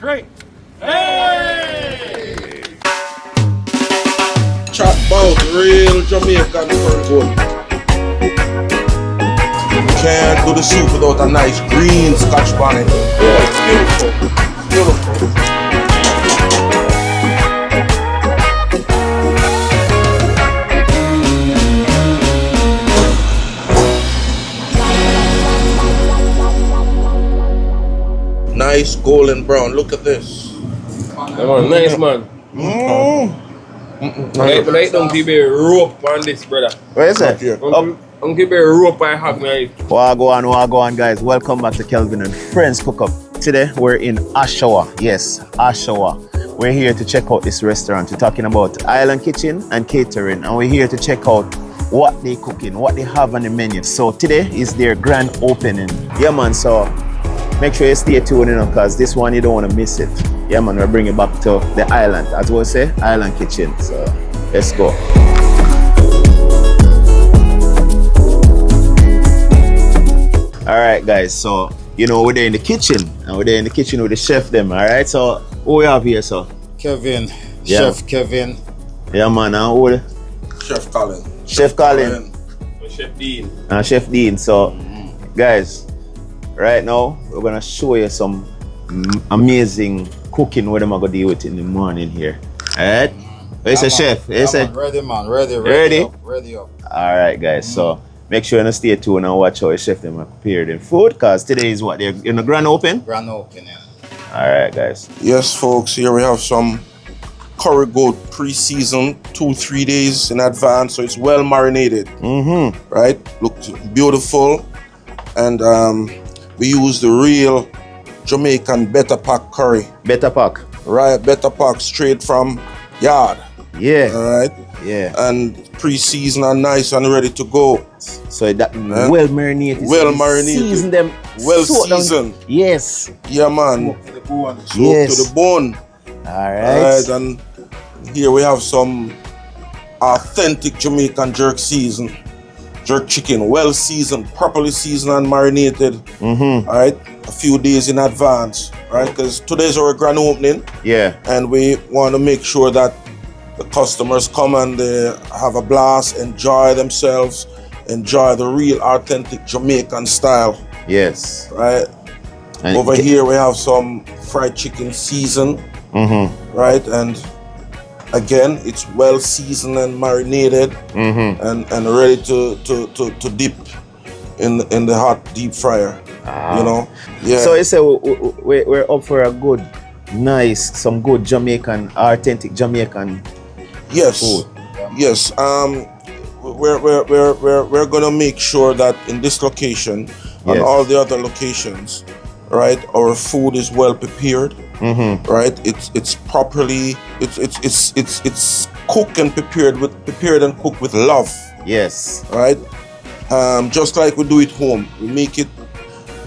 3. Hey! Chat about real Jamaican for good. Can't do the soup without a nice green Scotch bonnet. Yeah, beautiful. Beautiful. Nice golden brown. Look at this. Nice man. I don't give a rope on this, brother. Where is it? Don't give a rope I have me. Wagwan, guys. Welcome back to Kelvin and Friends Cook Up. Today we're in Oshawa. Yes, Oshawa. We're here to check out this restaurant. We're talking about Island Kitchen and Catering, and we're here to check out what they're cooking, what they have on the menu. So today is their grand opening. Yeah, man. So make sure you stay tuned, because this one you don't want to miss it. Yeah, man, we're bringing it back to the island, as we say, Island Kitchen. So let's go. All right, guys. So we're there in the kitchen, and we're there in the kitchen with the chef them. All right. So who we have here, sir? Kevin, yeah. Chef Kevin. Yeah, man. And who? Chef Colin. Chef Colin. Chef Dean. And Chef Dean. So, guys, right now we're gonna show you some amazing cooking what I'm gonna deal with in the morning here. Alright? Where's the chef? Ready, man. Ready up. Alright, guys. So make sure you stay tuned and watch how the chef them are prepared in food, because today is what? They're in the grand open? Grand open, yeah. Alright, guys. Yes, folks, here we have some curry goat pre-seasoned 2-3 days in advance, so it's well marinated. Right? Looks beautiful. And we use the real Jamaican better pack curry. Better pack. Right, better pack straight from yard. Yeah. All right. Yeah. And pre-seasoned and nice and ready to go. So that well marinated. Well marinated. Season them. Well seasoned. Yes. Yeah, man. Smoke to the bone. Smoke to the bone. All right. And here we have some authentic Jamaican jerk season. Jerk chicken, well seasoned, properly seasoned and marinated. All right, a few days in advance, right? Because today's our grand opening. Yeah. And we want to make sure that the customers come and they have a blast, enjoy themselves, enjoy the real authentic Jamaican style. Yes. Right. And over here we have some fried chicken seasoned. Right, and again, it's well seasoned and marinated, and ready to dip in the hot deep fryer. Yeah. So you say we're up for a good, nice, some good Jamaican, authentic Jamaican food. Yes. We're gonna make sure that in this location and all the other locations, right, our food is well prepared. Right, it's properly it's cooked and prepared and cooked with love. Yes. Right, just like we do it home. We make it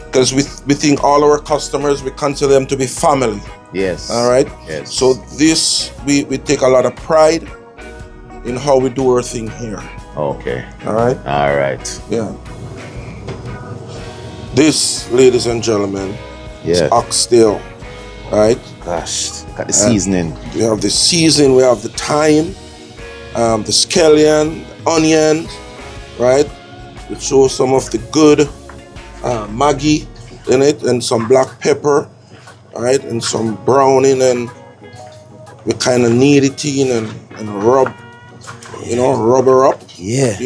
because we think all our customers, we consider them to be family. Yes. All right. Yes. So this we take a lot of pride in how we do our thing here. Okay. All right. All right. Yeah. This, ladies and gentlemen, is Oxtail. Right? Gosh, got the seasoning. We have the seasoning, we have the thyme, the scallion, the onion, right? We show some of the good Maggi in it, and some black pepper, right? And some browning, and we kind of knead it in and rub her up. Yeah.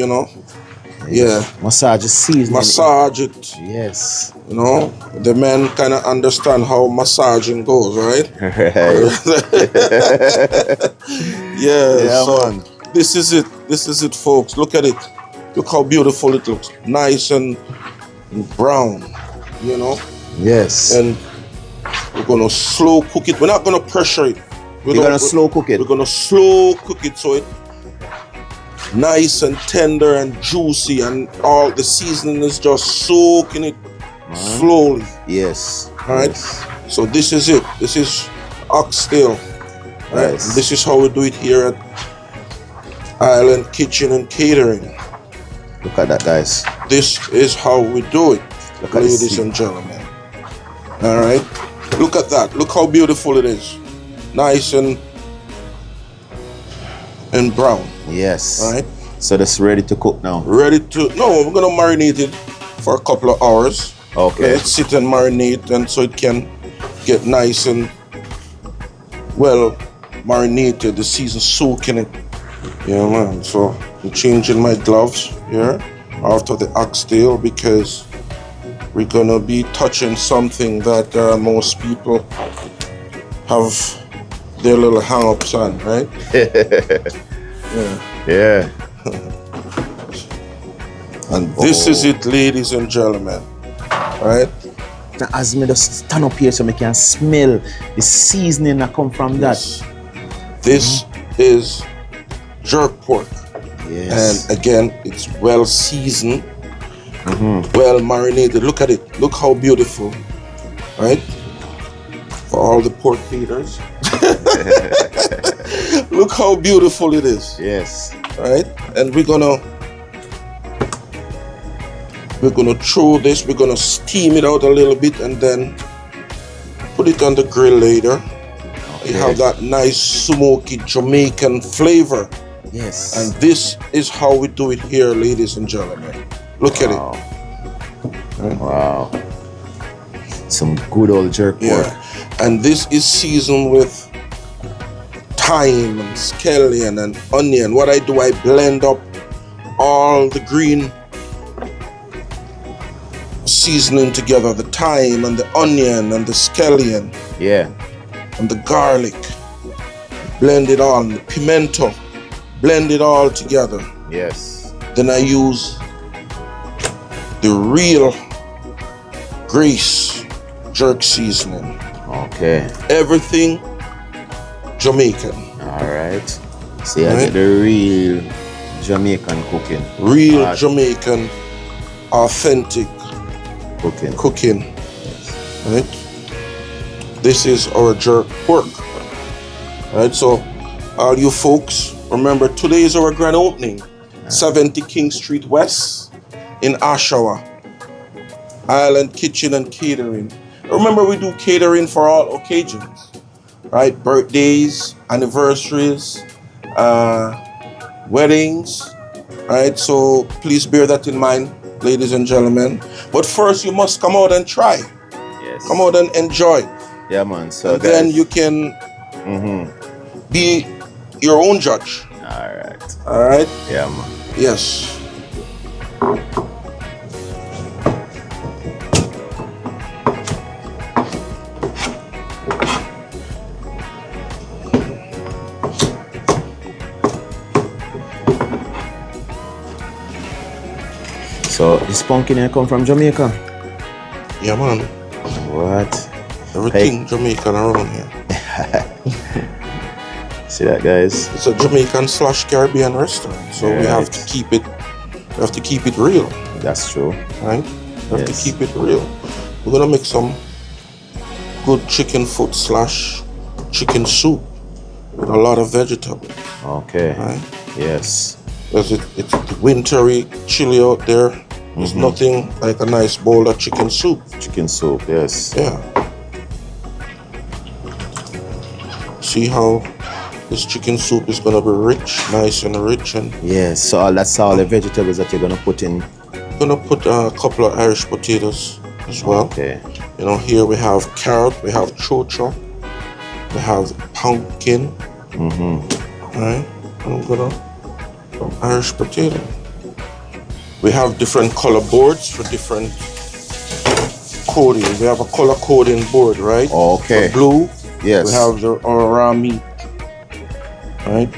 Yeah. Massage the seasoning. Massage it. Yes. The men kind of understand how massaging goes, right? Right. Yeah, so man. This is it, folks. Look at it. Look how beautiful it looks. Nice and brown, Yes. And we're going to slow cook it. We're not going to pressure it. We're going to slow cook it. We're going to slow cook it so it nice and tender and juicy, and all the seasoning is just soaking it slowly. Yes. All right. Yes. So this is it. This is Oxtail. Right. Yes. This is how we do it here at Island Kitchen and Catering. Look at that, guys. This is how we do it, Look at ladies and gentlemen. All right. Look at that. Look how beautiful it is. Nice and brown. Yes. All right. So that's ready to cook now. Ready to, no, we're gonna marinate it for a couple of hours. Okay. Let it sit and marinate, and so it can get nice and well marinated, the season soaking it. Yeah, man. So I'm changing my gloves here after the oxtail because we're gonna be touching something that most people have their little hang-ups on, right? Yeah. And this is it, ladies and gentlemen. Right? Now, as me just stand up here so I can smell the seasoning that come from that. This is jerk pork. Yes. And again, it's well seasoned, well marinated. Look at it. Look how beautiful. Right? For all the pork eaters. Look how beautiful it is. Yes. Right? And we're gonna throw this, we're gonna steam it out a little bit and then put it on the grill later. Okay. You have that nice smoky Jamaican flavor. Yes. And this is how we do it here, ladies and gentlemen. Look at it. Wow. Some good old jerk pork. Yeah. And this is seasoned with thyme and scallion and onion. What I do, I blend up all the green seasoning together, the thyme and the onion and the scallion. Yeah. And the garlic. Blend it all, and the pimento. Blend it all together. Yes. Then I use the real Grace jerk seasoning. Okay. Everything Jamaican. All right. See, I get the real Jamaican cooking. Real Jamaican, authentic cooking. Right? This is our jerk pork. Right? So, all you folks, remember today is our grand opening. 70 King Street West in Oshawa. Island Kitchen and Catering. Remember, we do catering for all occasions. Right? Birthdays, anniversaries, weddings. Right? So please bear that in mind, ladies and gentlemen. But first, you must come out and try. Yes. Come out and enjoy. Yeah, man. So And then you can be your own judge. All right. All right? Yeah, man. Yes. So this pumpkin here come from Jamaica? Yeah, man. What? Everything Jamaican around here. See that, guys? It's a Jamaican / Caribbean restaurant, so we have to keep it. We have to keep it real, That's true. right? We have to keep it real. We're gonna make some good chicken foot / chicken soup with a lot of vegetables, Okay. right? Yes. Because it's wintry, chilly out there. There's nothing like a nice bowl of chicken soup. Chicken soup, yes. Yeah. See how this chicken soup is gonna be rich, nice and rich, and Yes, so that's all the vegetables that you're gonna put in. gonna put a couple of Irish potatoes as well. Okay. You know, here we have carrot, we have chocho, we have pumpkin. Right? I'm gonna Irish potato. We have different color boards for different coding. We have a color coding board, right? Okay. For blue, Yes. we have our raw meat, right?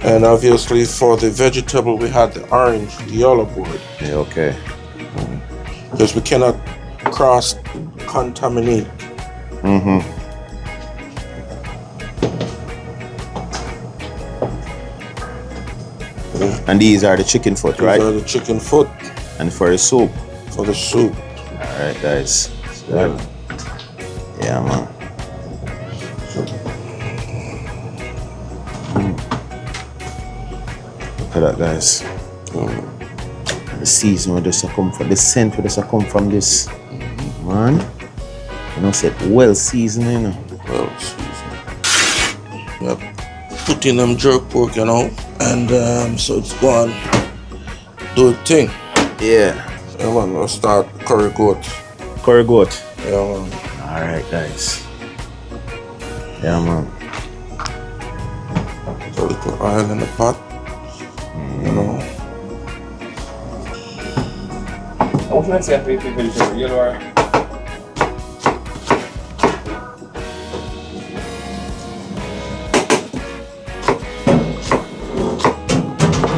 And obviously for the vegetable, we had the orange, the yellow board, Yeah, okay. because we cannot cross contaminate. And these are the chicken foot, These right? are the chicken foot And for the soup. for the soup. All right, guys. So, yeah, man. Look at that, guys. The season where this come from, the scent where this come from this, man. You know, said well seasoned, you know. Well seasoned. Yep. Put in them jerk pork, you know, and so it's gone. Do it thing. Yeah. Yeah, man, we'll start curry goat. Curry goat. Yeah, man. Alright, guys. Yeah, man. A little oil in the pot. You know. How much nice you have to vegetable? Yellow or?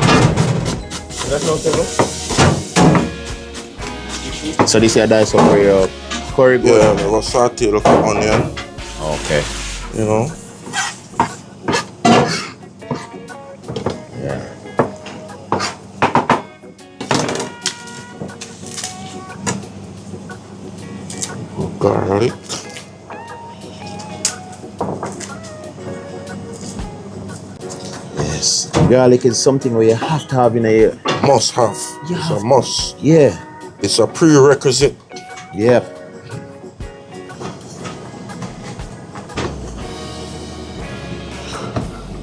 That's not simple. So this is dice up for your curry goat? Yeah, we'll saute the onion. Okay. You know. Yeah. Garlic. Yes. Garlic is something where you have to have in a... Must have. It's a must. Yeah. It's a prerequisite. Yeah.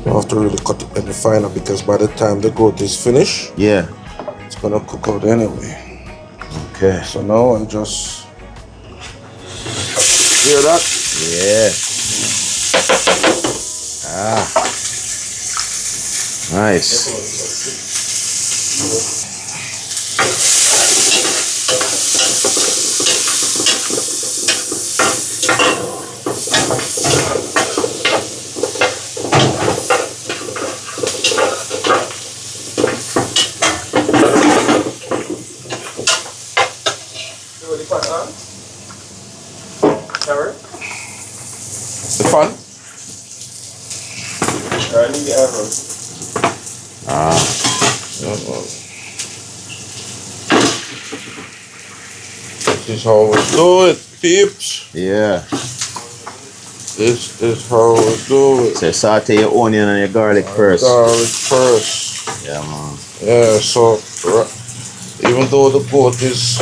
You have to really cut it any finer because by the time the goat is finished, Yeah. it's gonna cook out anyway. Okay. So now I just hear that? Yeah. Ah. Nice. The fun? I need the arrow. Yeah, well. This is how we do it, peeps. Yeah. This is how we do it. So saute your onion and your garlic first. Garlic first. Yeah, man. Yeah, so even though the goat is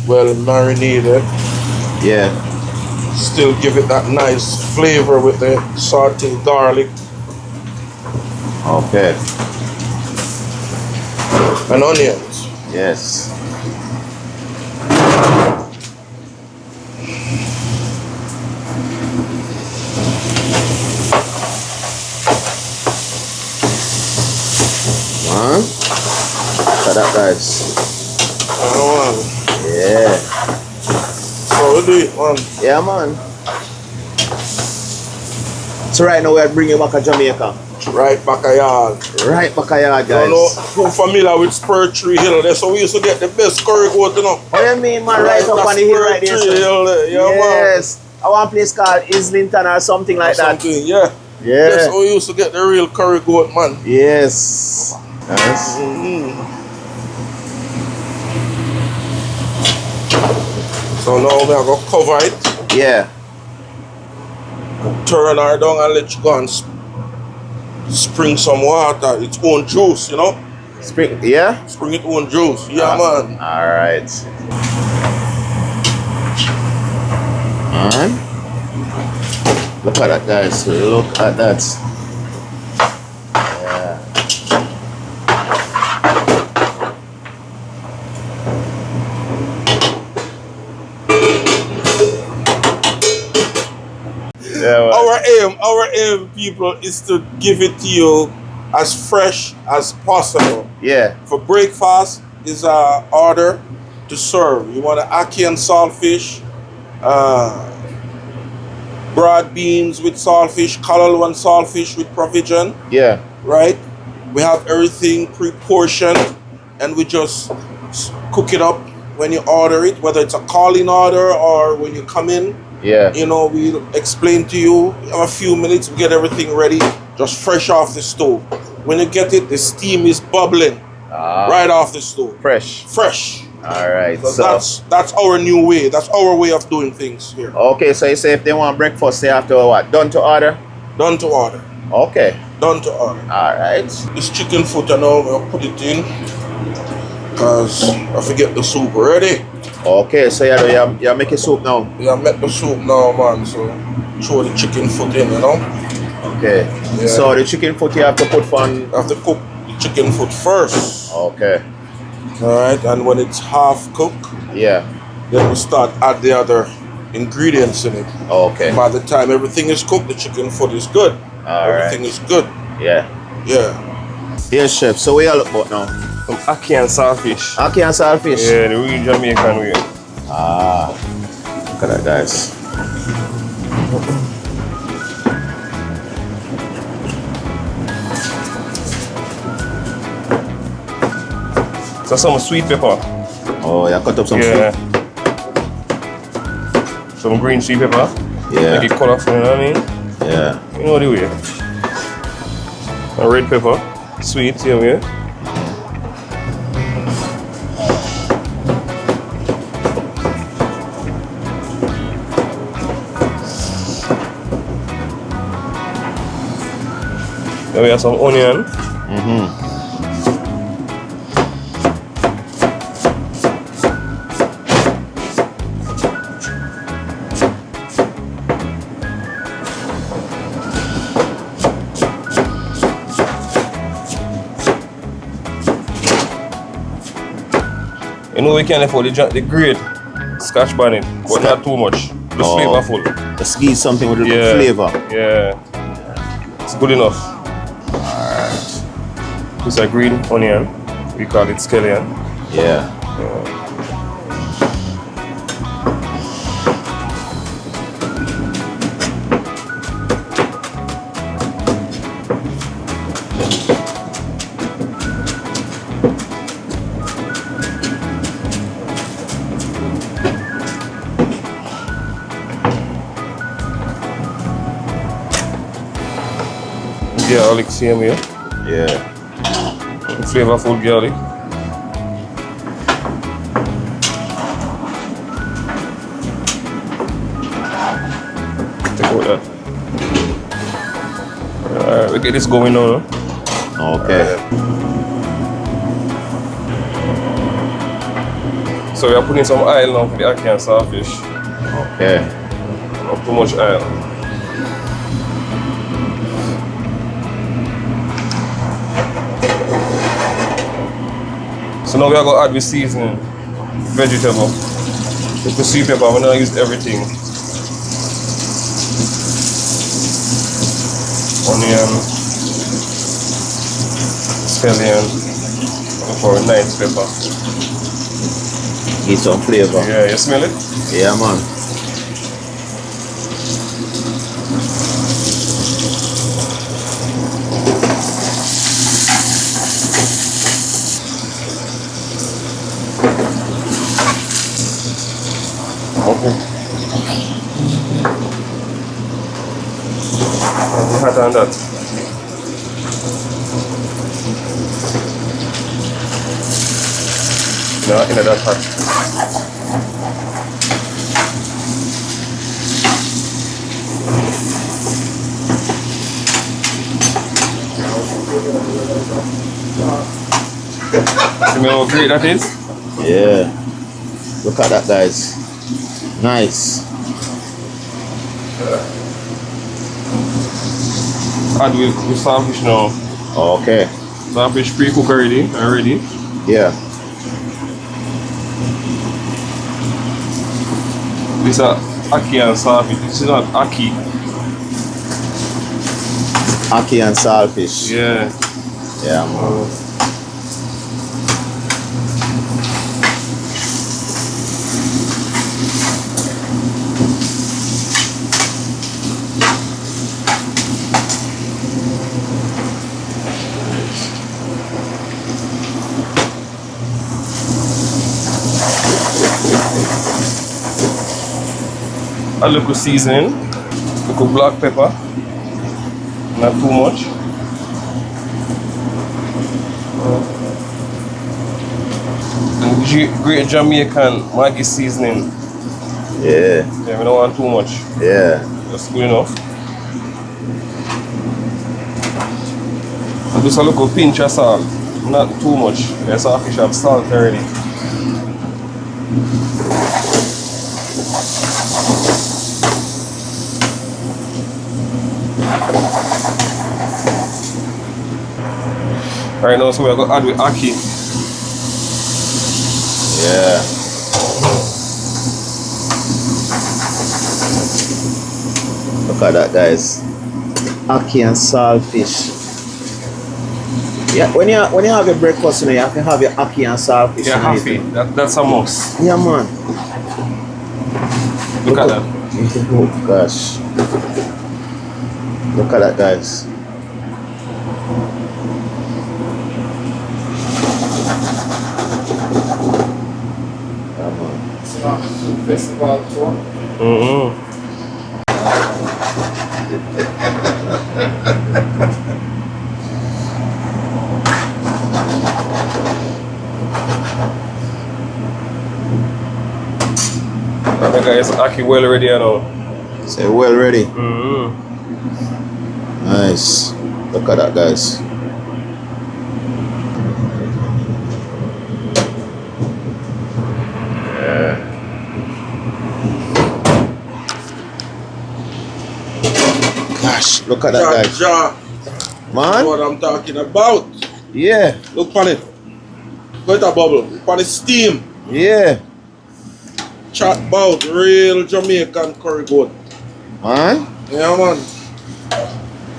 well marinated, Yeah. still give it that nice flavor with the sauteed garlic Okay. and onions. Yes. Man. Look at that, guys. Yeah. So we do it, man. Yeah, man. So right now we're bringing back a Jamaica. Right back a yard. Right back a yard, You guys. know, who familiar with Spur Tree Hill? That's how we used to get the best curry goat, you know. What do you mean, man? Right up on the hill right there. Spur Tree sir? Hill there. Yeah, Yes. I want a place called Islington or something man. like that. Something, yeah. Yeah. That's how we used to get the real curry goat, man. Yes. Nice. So now we are going to cover it, Yeah. turn her down and let you go and spring some water, its own juice, you know? Spring. Yeah. Spring its own juice. Yeah, man. All right. Man. Look at that, guys. Look at that. Yeah. Our aim, people, is to give it to you as fresh as possible. Yeah. For breakfast is our order to serve. You want an ackee and saltfish, broad beans with saltfish, callaloo and saltfish with provision, Yeah. right? We have everything pre-portioned and we just cook it up when you order it, whether it's a call-in order or when you come in. Yeah. You know, we explain to you, you have a few minutes, we get everything ready, just fresh off the stove. When you get it, the steam is bubbling right off the stove. Fresh. Fresh. All right. So that's our new way. That's our way of doing things here. Okay, so you say if they want breakfast, they have to what? Done to order? Done to order. Okay. Done to order. All right. This chicken foot, I know, we'll put it in because I forget the soup already. Okay, so you make a soup now. Yeah, I make the soup now, man. So throw the chicken foot in, you know. Okay. Yeah. So the chicken foot you have to put on. You have to cook the chicken foot first. Okay. Alright, and when it's half cooked, Yeah. then we start add the other ingredients in it. Okay. By the time everything is cooked, the chicken foot is good. Everything is good. Yeah. Yeah. Yes, chef. So what you look about now? Some ackee and saltfish. Ackee and saltfish. Yeah, the real Jamaican way. Ah. Look at that, guys. So some sweet pepper. Oh, you cut up some Yeah. fruit. Some green sweet pepper. Yeah. Make it colorful, you know what I mean? Yeah. You know the way. And red pepper. Sweet, same way. Then we have some onion. You know we can afford the grade scotch bonnet, but not too much. Just flavorful. Let's give something with a Yeah. flavor. Yeah. It's good enough. This is a green onion. We call it scallion. Yeah. Garlic same here. Yeah. Flavorful garlic. Take out that. Alright, we get this going now. Okay. So we are putting some oil now for the ackee and saltfish. Okay. Not too much oil. So now we are going to add the seasoning, vegetable. With the sweet pepper, we're going to use everything. Onion, scallion, for a nice pepper. Give some flavor. Yeah, you smell it? Yeah, man. Okay. Hot on that. No, in that hot. You know how great that is? Yeah. Look at that, guys. Nice. Add with saltfish now. Okay. Saltfish pre-cooked already. Yeah. This is ackee and saltfish. This is not ackee. Ackee and saltfish. Yeah. Yeah, man. A little seasoning, little black pepper, not too much. And great Jamaican Maggi seasoning. Yeah. Yeah, we don't want too much. Yeah. That's good enough. And just a little pinch of salt, not too much. There's saltfish have salt already. Right now, so we're going to add with Ackee. Yeah. Look at that, guys. Ackee and saltfish. Yeah, when you have your breakfast, you know, you have to have your Ackee and saltfish. Yeah, and happy. everything. That's a must. Yeah, man. Look at that. Oh gosh. Look at that, guys. Come on. Festival tour. Mm-hmm. I think it's Ackee well ready now. Say well ready. Mm-hmm. Nice. Look at that, guys. Yeah. Gosh, look at that, guys. Ja, Man. that's what I'm talking about. Yeah. Look on it. Got a bubble. Look on the steam. Yeah. Chat about real Jamaican curry goat. Man. Yeah, man.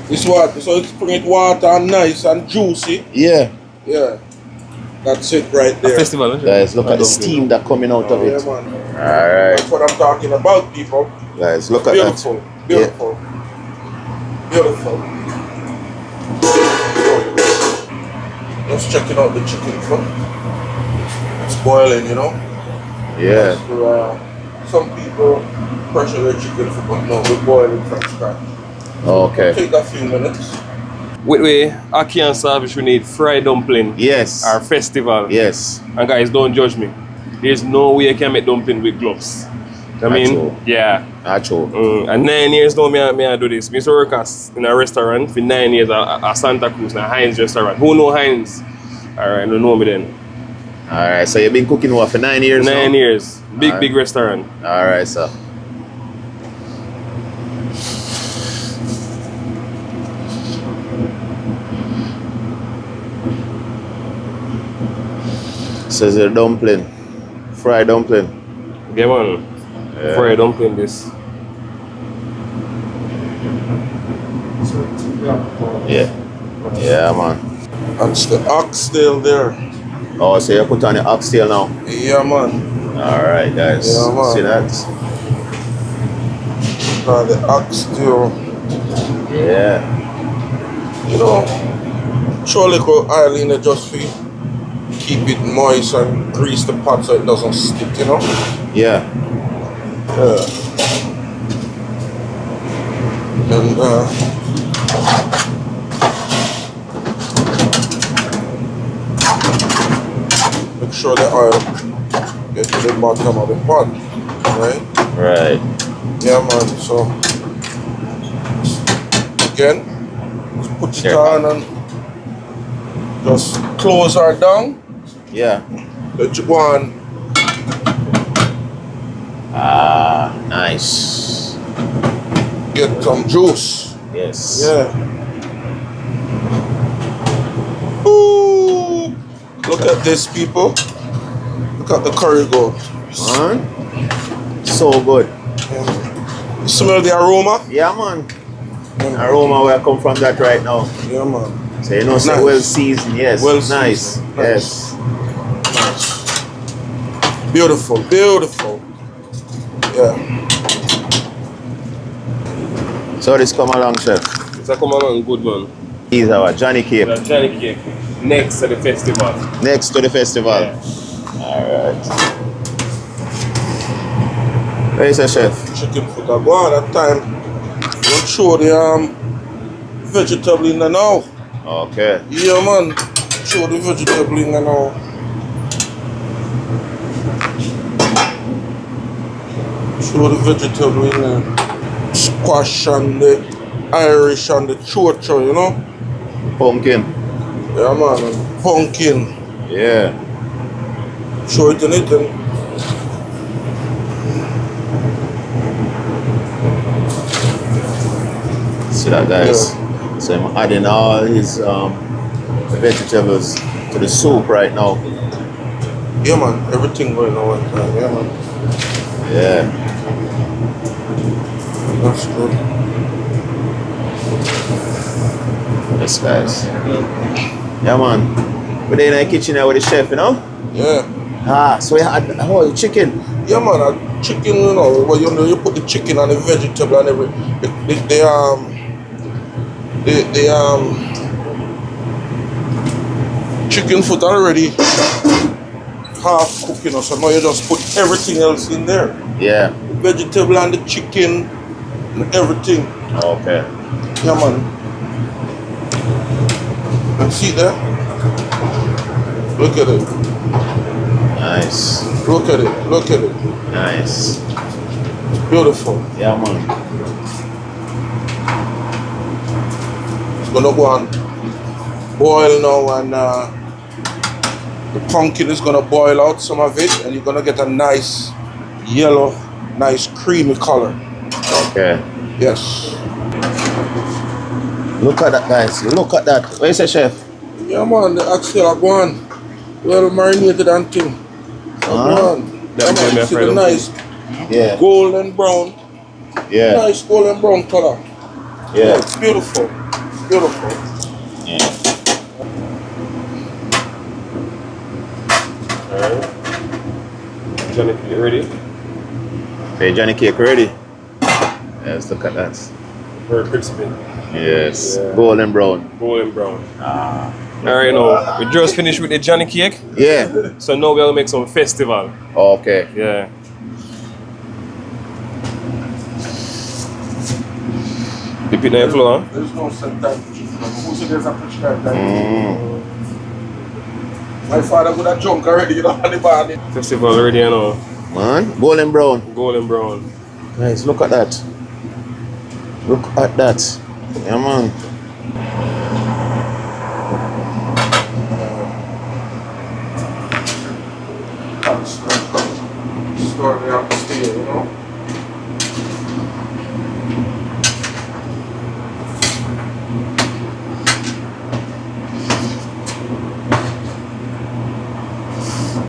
This water, so it's bring it water and nice and juicy. Yeah. Yeah. That's it right A there. festival, isn't it? Guys, look at the steam that coming out of Yeah, it. man. Alright. That's what I'm talking about, people. Guys, look at Beautiful. that. Beautiful. Beautiful. Just checking out the chicken foot. It's boiling, you know. Yeah. So, some people pressure their chicken foot, but no, we're boiling from scratch. Okay. Take a few minutes. With Ackee and saltfish, we need fried dumpling. Yes. Our festival. Yes. And guys, don't judge me. There's no way I can make dumpling with gloves. I mean, True. yeah. Actual. And 9 years now, I do this. I used to work in a restaurant for 9 years at Santa Cruz, in a Heinz restaurant. Who know Heinz? Alright, you know me then. Alright, so you've been cooking what for 9 years? 9 now? years. Big, Alright. big restaurant. Alright, sir. Says a dumpling. Fried dumpling. Yeah, man. Yeah. Fried dumpling this. Yeah. Yeah, man. That's the oxtail there. Oh, so you put on the oxtail now? Yeah, man. Alright, guys. Yeah, man. See that? The oxtail. Yeah. You know, throw a little oil in it just for keep it moist and grease the pot so it doesn't stick, you know? Yeah. And make sure the oil gets to the bottom of the pot, right? Right. Yeah, man. So again, just put it Yeah. on and just close her down. Yeah. Let you go on. Ah, nice. Get some juice. Yes. Yeah. Ooh. Look at this, people. Look at the curry goat. Man. So good. You smell the aroma? Yeah, man. Aroma where I come from that right now. Yeah, man. So you know, say Nice. well seasoned. Yes. Well nice. seasoned. Yes. Nice. Beautiful, beautiful. Yeah. So this come along, chef. It's a come along good one. He's our Johnny Cake. That's Johnny Cake. Next to the festival. Next to the festival. Yeah. Alright. Where is the chef? Chicken foot. I go on that time. Don't show the vegetable in there now. Okay. Yeah, man. Show the vegetable in there now. Show the vegetable in there. Squash and the Irish and the chocho, you know? Pumpkin. Yeah, man. And pumpkin. Yeah. Show it in it and See that, guys? So I'm adding all his vegetables to the soup right now. Yeah, man. Everything going on one time. Yeah, man. Yeah. That's good. Yes, guys. Yeah, man. We're in the kitchen now with the chef, you know? Yeah. So we had the chicken. Yeah, man. Chicken, you know, well, you put the chicken and the vegetable and chicken foot already half cooking, so now you just put everything else in there. Yeah. The vegetable and the chicken and everything. Okay. Yeah, man. And see there? Look at it. Nice. Look at it. Look at it. Nice. It's beautiful. Yeah, man. It's gonna go on boil now, and the pumpkin is gonna boil out some of it, and you're gonna get a nice yellow, nice creamy color. Okay. Yes. Look at that, guys. Look at that. What is it, chef? Yeah, man. The oxtail are going well marinated and thing. Go on. Yeah, man. See the nice golden brown. Yeah. Nice golden brown color. Yeah. It's beautiful. Beautiful. Yeah. Alright. Johnny, you ready? Okay, Johnny cake ready? Yes, look at that. Very crispy. Yes. Yeah. Golden brown. Golden brown. Alright, now we just finished with the Johnny cake. Yeah. So now we'll make some festival. Okay. Yeah. Dip it in the flour. There's no set time to choose. Who said there's a prescribed time? My father would have drunk already, you know, on the bar. Festival ready, you know. Man, golden brown. Golden brown. Guys, look at that. Look at that. Yeah, man. Start me up stay, you know.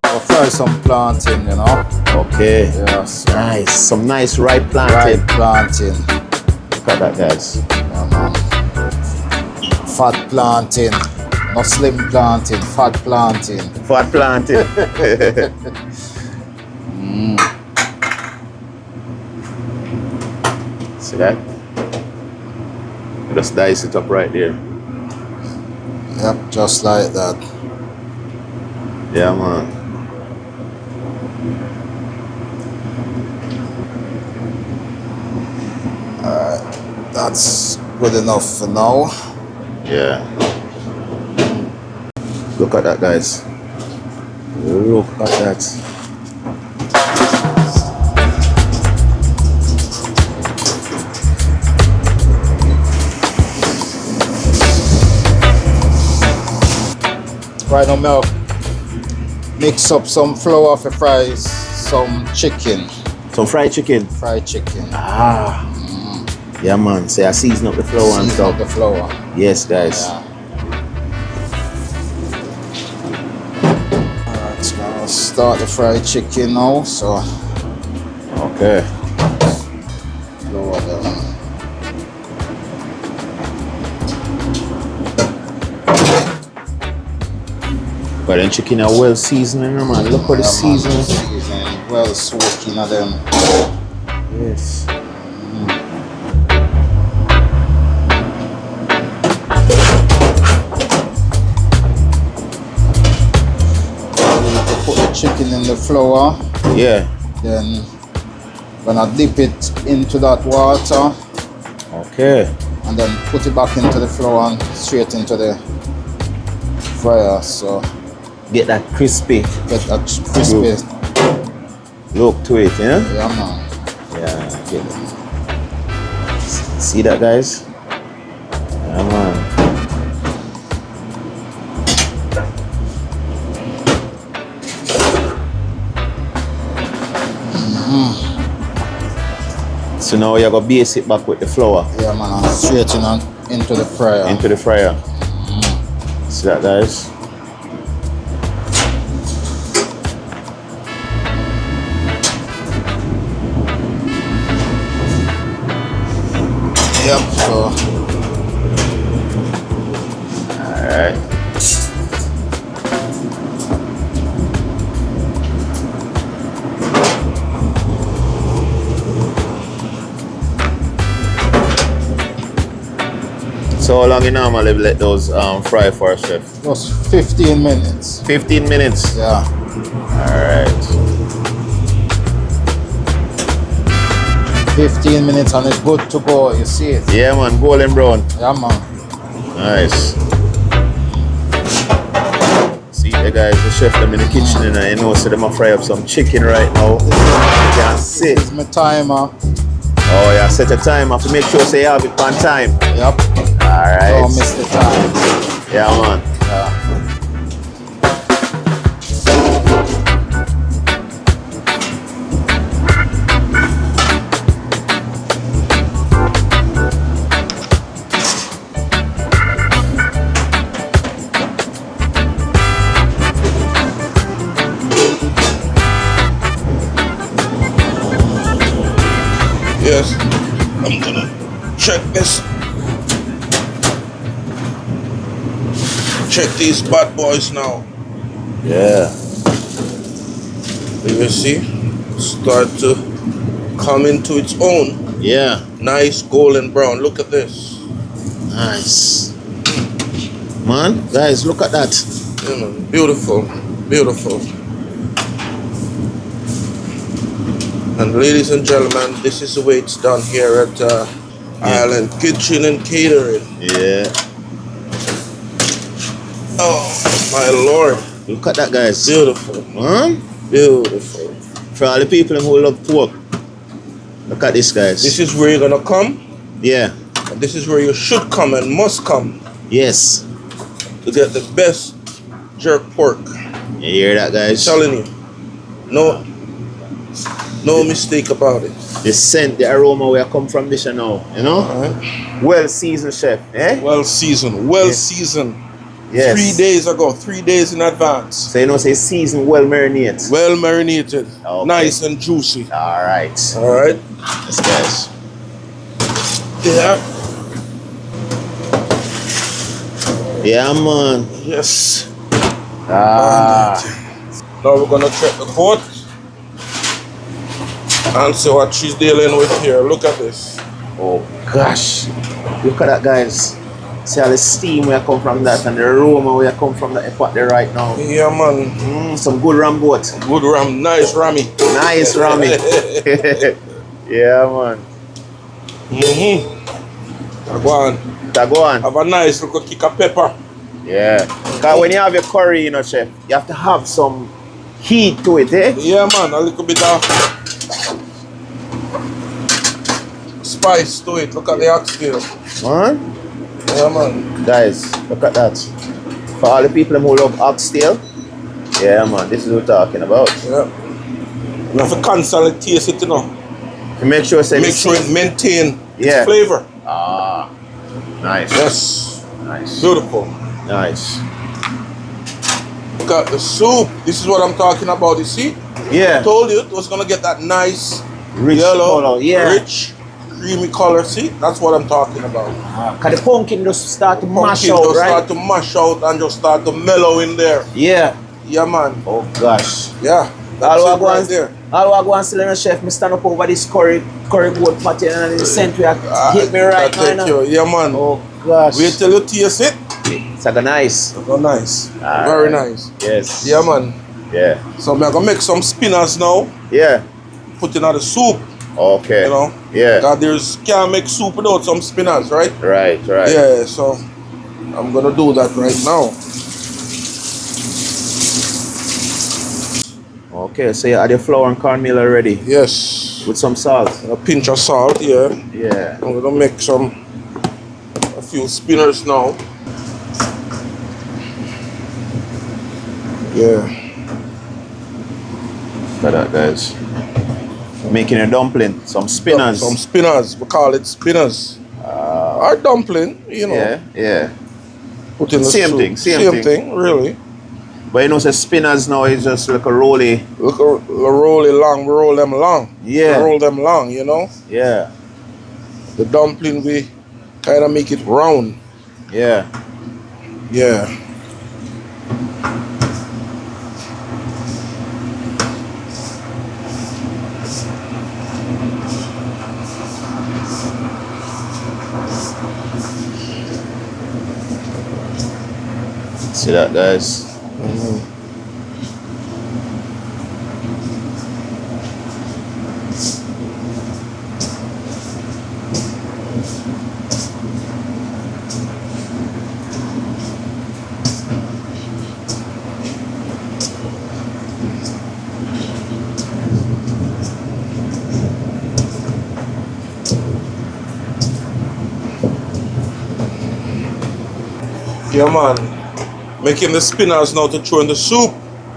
I'll fry some plantain, you know. Okay. Yes. Nice. Some nice ripe plantain. Right plantain. Look at that, guys. Yeah, man. Fat plantain. Not slim plantain, fat plantain. Fat plantain. See that? Just dice it up right there. Yep, just like that. Yeah, man. That's good enough for now. Yeah. Look at that, guys. Look at that. Right now, milk. Mix up some flour for fries, some chicken. Some fried chicken. Fried chicken. Yeah, man. Say I season up the flour and Season up stuff. the flour. Yes, guys. Yeah. Alright, so I'll start the fried chicken now. So Okay. flour down. But then chicken are well seasoned, man. Look at the seasoning. Seasoning, well soaking of them. Yes. Put the chicken in the flour. Yeah. Then gonna dip it into that water Okay. and then put it back into the flour and straight into the fryer. So Get that crispy get that crispy. look to it, yeah? Yeah, man. Yeah. Get it. See that, guys? Yeah, man. So now you're gonna base it back with the flour Yeah, man, and straight in and into the fryer. into the fryer. See that, guys? Yep, so Alright. So how long you normally let those fry for, chef? just 15 minutes. 15 minutes. Yeah. Alright. 15 minutes and it's good to go, you see it? Yeah, man, golden brown. Yeah, man. Nice. See the guys, the chef them in the kitchen and you know, so them a fry up some chicken right now. You can see. This is my timer. Oh yeah, set a timer to make sure say you have it on time. Yep. Alright. Don't miss the time. Yeah, man. Yeah. Yes. I'm gonna check this. Check these bad boys now. Yeah. You see? Start to come into its own. Yeah. Nice golden brown. Look at this. Nice. Man, guys, look at that. You know, beautiful. Beautiful. And ladies and gentlemen, this is the way it's done here at Island Kitchen and Catering. Yeah. Oh, my Lord. Look at that, guys. Beautiful. Man, Beautiful. for all the people who love pork, look at this, guys. This is where you're going to come. Yeah. And this is where you should come and must come Yes. to get the best jerk pork. You hear that, guys? Telling you. No mistake about it. The scent, the aroma where I come from this you know, you know? Alright. Well seasoned, chef, eh? Well seasoned. Well seasoned. Yes. 3 days ago. 3 days in advance. So you know, say seasoned, well marinated. Well marinated. Okay. Nice and juicy. All right. Alright. Yes, guys. Yeah. Yeah, man. Yes. Ah. Now we're gonna check the pot and see what she's dealing with here. Look at this. Oh, gosh. Look at that, guys. See all the steam where come from that and the aroma where come from that pot there right now. Yeah, man. Some good ram goat. Good ram. Nice rammy. Nice rammy. Yeah, man. Go on. Go on. Have a nice little kick of pepper. Yeah. Because when you have your curry, you know, chef, you have to have some heat to it, eh? Yeah, man. A little bit of spice to it. Look at the oxtail. Man? Yeah, man. Guys, look at that. For all the people who love oxtail, yeah, man, this is what we're talking about. Yeah. You have to constantly taste it, you know. To make sure, say, Make sure it maintain Yeah. its flavor. Ah, nice. Yes. Nice. Beautiful. Nice. Look at the soup. This is what I'm talking about. You see? I Yeah. told you it was gonna get that nice Rich yellow, color, yeah. rich, creamy color. See? That's what I'm talking about. Because the pumpkin just start to mash Pumpkin out, just right? start to mash out and just start to mellow in there. Yeah. Yeah, man. Oh, gosh. Yeah. That's it right there. All I go and say, chef, me stand up over this curry goat patty and the scent where hit me right That take now. you. Yeah, man. Oh, gosh. Wait till you taste it. It's like a nice. Oh, nice. All Very right. nice. Yes. Yeah, man. Yeah. So I'm gonna make some spinners now. Yeah. Put in the soup. Okay. You know. Yeah. Because can't make soup without some spinners, right? Right, right. Yeah. So I'm gonna do that right now. Okay, so you add your flour and cornmeal already Yes. with some salt. A pinch of salt. Yeah. Yeah. I'm gonna make a few spinners now. Yeah. Look at that, guys. Making a dumpling, some spinners. Some spinners. We call it spinners. Or dumpling, you know. Yeah, yeah. Put in the Same soup. thing, same Same thing. thing, really. But you know, say spinners now is just like a rolly. Look, roll it long, we roll them long. Yeah. We roll them long, you know. Yeah, The dumpling, we kind of make it round. yeah. Yeah. See that, guys? Yeah, man. Making the spinners now to throw in the soup.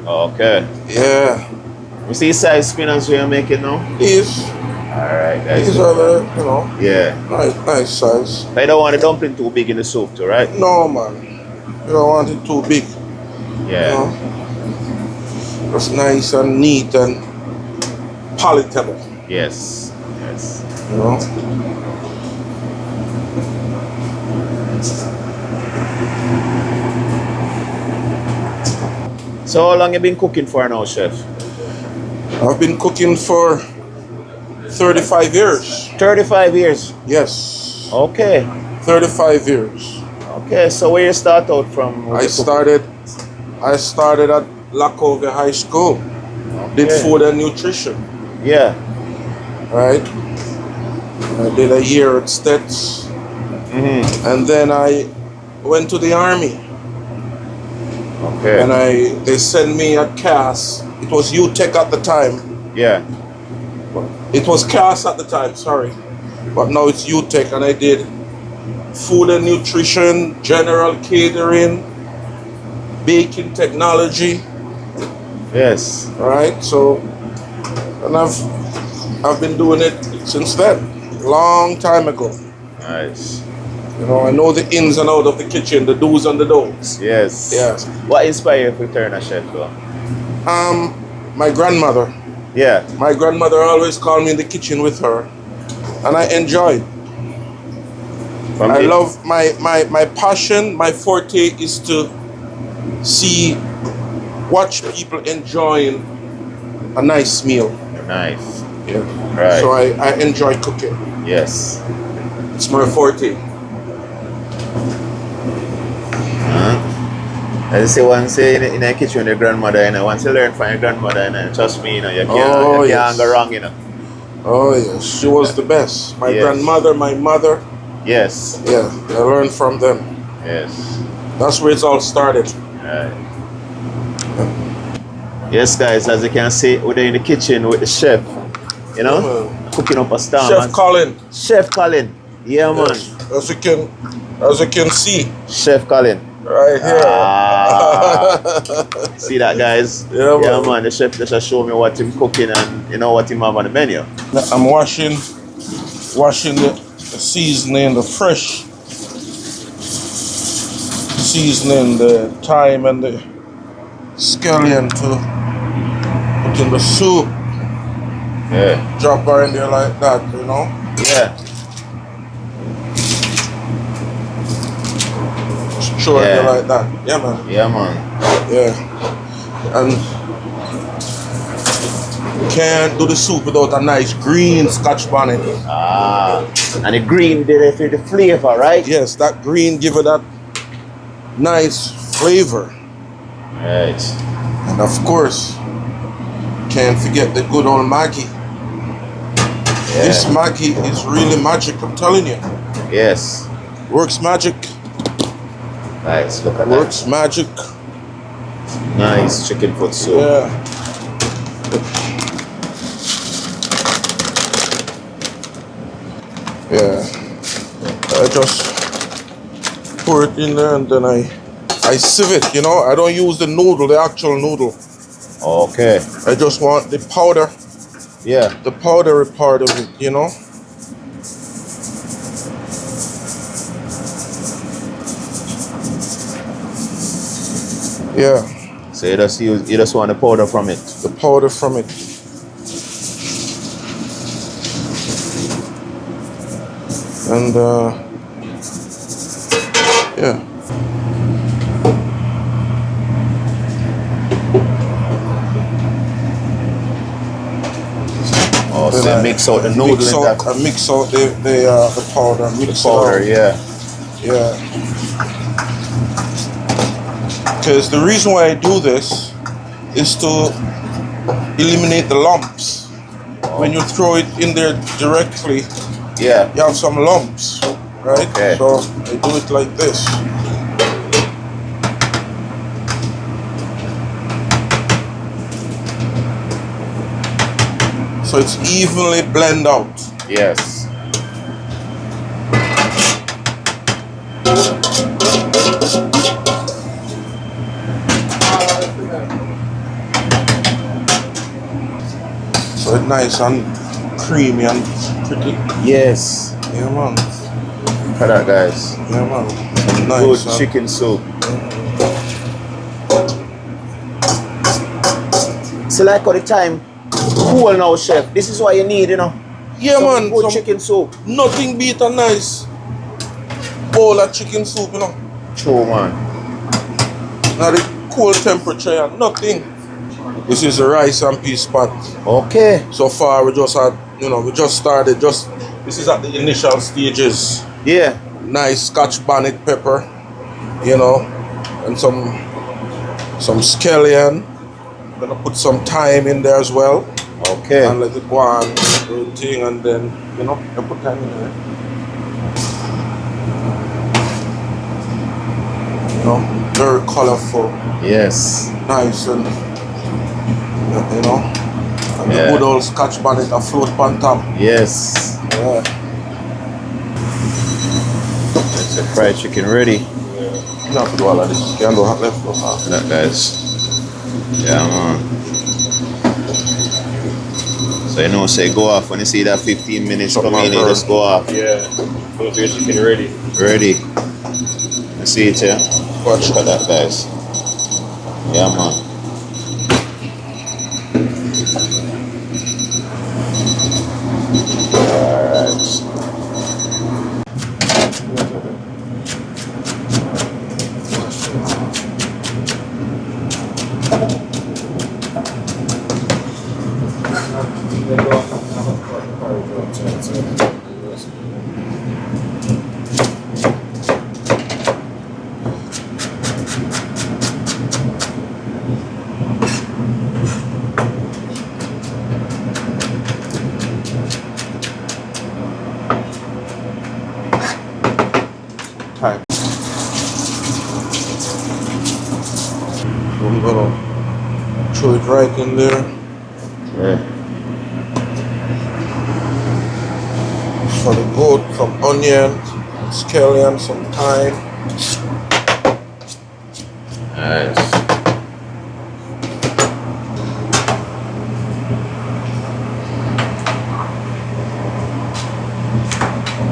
Okay. Yeah. You see size spinners we are making now? These Alright, guys. are the, you know, Yeah. nice size. I don't want the dumpling too big in the soup too, right? No, man. You don't want it too big. Yeah. You know? Just nice and neat and palatable. Yes. Yes. You know? So how long you been cooking for now, chef? I've been cooking for 35 years. 35 years. Yes. Okay. 35 years. Okay, so where you start out from? I started at Lacovia High School. Did Okay. food and nutrition. Yeah. Right? I did a year at Stets. And then I went to the army. Okay. And they sent me a CAS. It was UTech at the time. Yeah. It was CAS at the time, sorry. But now it's UTech, and I did food and nutrition, general catering, baking technology, Yes. right? So, and I've been doing it since then, long time ago. Nice. You know, I know the ins and outs of the kitchen, the do's and the don'ts. Yes. Yes. What inspired you to turn a chef though? My grandmother. Yeah. My grandmother always called me in the kitchen with her, and I enjoyed. I love my passion, my forte is to watch people enjoying a nice meal. Nice. Yeah. Right. So I enjoy cooking. Yes. It's my forte. As I say, once in a kitchen with your grandmother, you know, once you learn from your grandmother, you know, trust me, you know, you can't go wrong, you know. Oh yes, she was the best. My Yes. grandmother, my mother. Yes. Yeah, I learned from them. Yes. That's where it's all started. Right. Yes, guys, as you can see, we're in the kitchen with the chef, you know, cooking up a star. Chef Colin. Chef Colin. Yeah, man. Yes, as you can see, Chef Colin. right here. Ah. See that, guys? Yeah, man. man. The chef just show me what him cooking and you know what him have on the menu. I'm washing the seasoning, the fresh seasoning, the thyme and the scallion to put in the soup. Yeah. Drop her in there like that, you know. Yeah. Throw it in Yeah. there like that. Yeah, man. Yeah, man. Yeah. And you can't do the soup without a nice green Scotch bonnet. Ah. And the green did it for the flavor, right? Yes, that green give it that nice flavor. Right. And of course, can't forget the good old Maggie. Yeah. This Maggie is really magic, I'm telling you. Yes. Works magic. Nice. Look at Works magic. that. Nice chicken foot soup. Yeah. Yeah. I just pour it in there and then I sieve it, you know. I don't use the noodle, the actual noodle. Okay. I just want the powder Yeah. the powdery part of it, you know. Yeah, So you just want the powder from it. the powder from it. And yeah. Oh, so Then you mix out the noodle mix in out, that. I mix out the powder. Mix The powder, it out. yeah. Yeah. Because the reason why I do this is to eliminate the lumps. When you throw it in there directly, Yeah. you have some lumps, right? Okay. So I do it like this. So it's evenly blend out. Yes. So it's nice and creamy and pretty. Yes. Yeah, man. Look at that, guys. Yeah, man. Good Nice. Huh? chicken soup. So like all the time, cool now, chef. This is what you need, you know. Yeah, Some man. good Some- chicken soup. Nothing beat a nice bowl of chicken soup, you know. True, man. Now the cold temperature and nothing. This is the rice and peas spot. Okay. So far we just had, we just started. This is at the initial stages. Yeah. Nice Scotch bonnet pepper, and some scallion. Gonna put some thyme in there as well. Okay. And let it go on, everything, and then I put thyme in there. Very colorful, Yes. nice, and and Yeah. the good old Scotch bonnet afloat on top. Yes. Yeah. That's the fried chicken ready. You don't have to do all of this. You can do hot left over. Look at that, guys. Yeah, man. So say go off when you see that 15 minutes Something come in, you like just go off. Yeah. So your chicken ready. Ready. You see it here? Watch. Look at that, guys. Yeah, man. Alright. Time. I'm gonna throw it right in there. Yeah. For the goat, some onion, scallion, some thyme. Nice.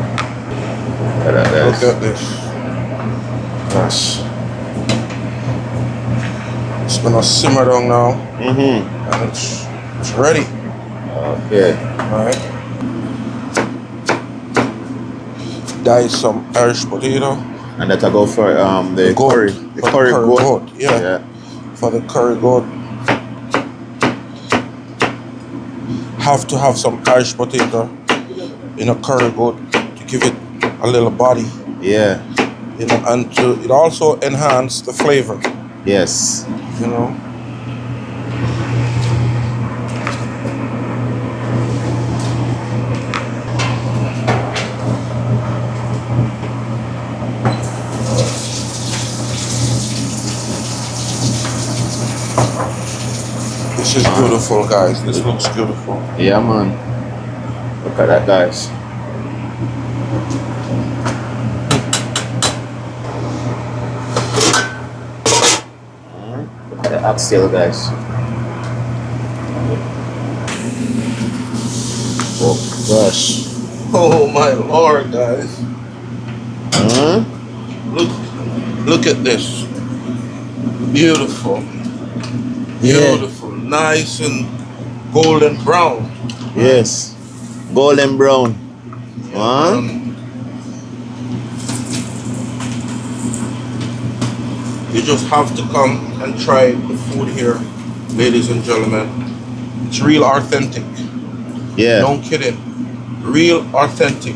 Look at that, Look guys. at this. Nice. It's gonna simmer down now, Mm-hmm. and it's ready. Okay. Alright. Dice some Irish potato. And that I go for the Goat. curry. For The curry goat. Yeah. For the curry goat. Have to have some Irish potato in a curry goat to give it a little body. Yeah. And it also enhance the flavor. Yes. This is beautiful, guys. This looks beautiful. Yeah, man. Look at that, guys. Look at the oxtail, guys. gosh. Oh my lord, guys. Huh? Look at this. Beautiful. Yeah. Beautiful. Nice and golden brown. Yes. Golden brown. Huh? You just have to come and try the food here, ladies and gentlemen. It's real authentic. Yeah. Don't kidding. Real authentic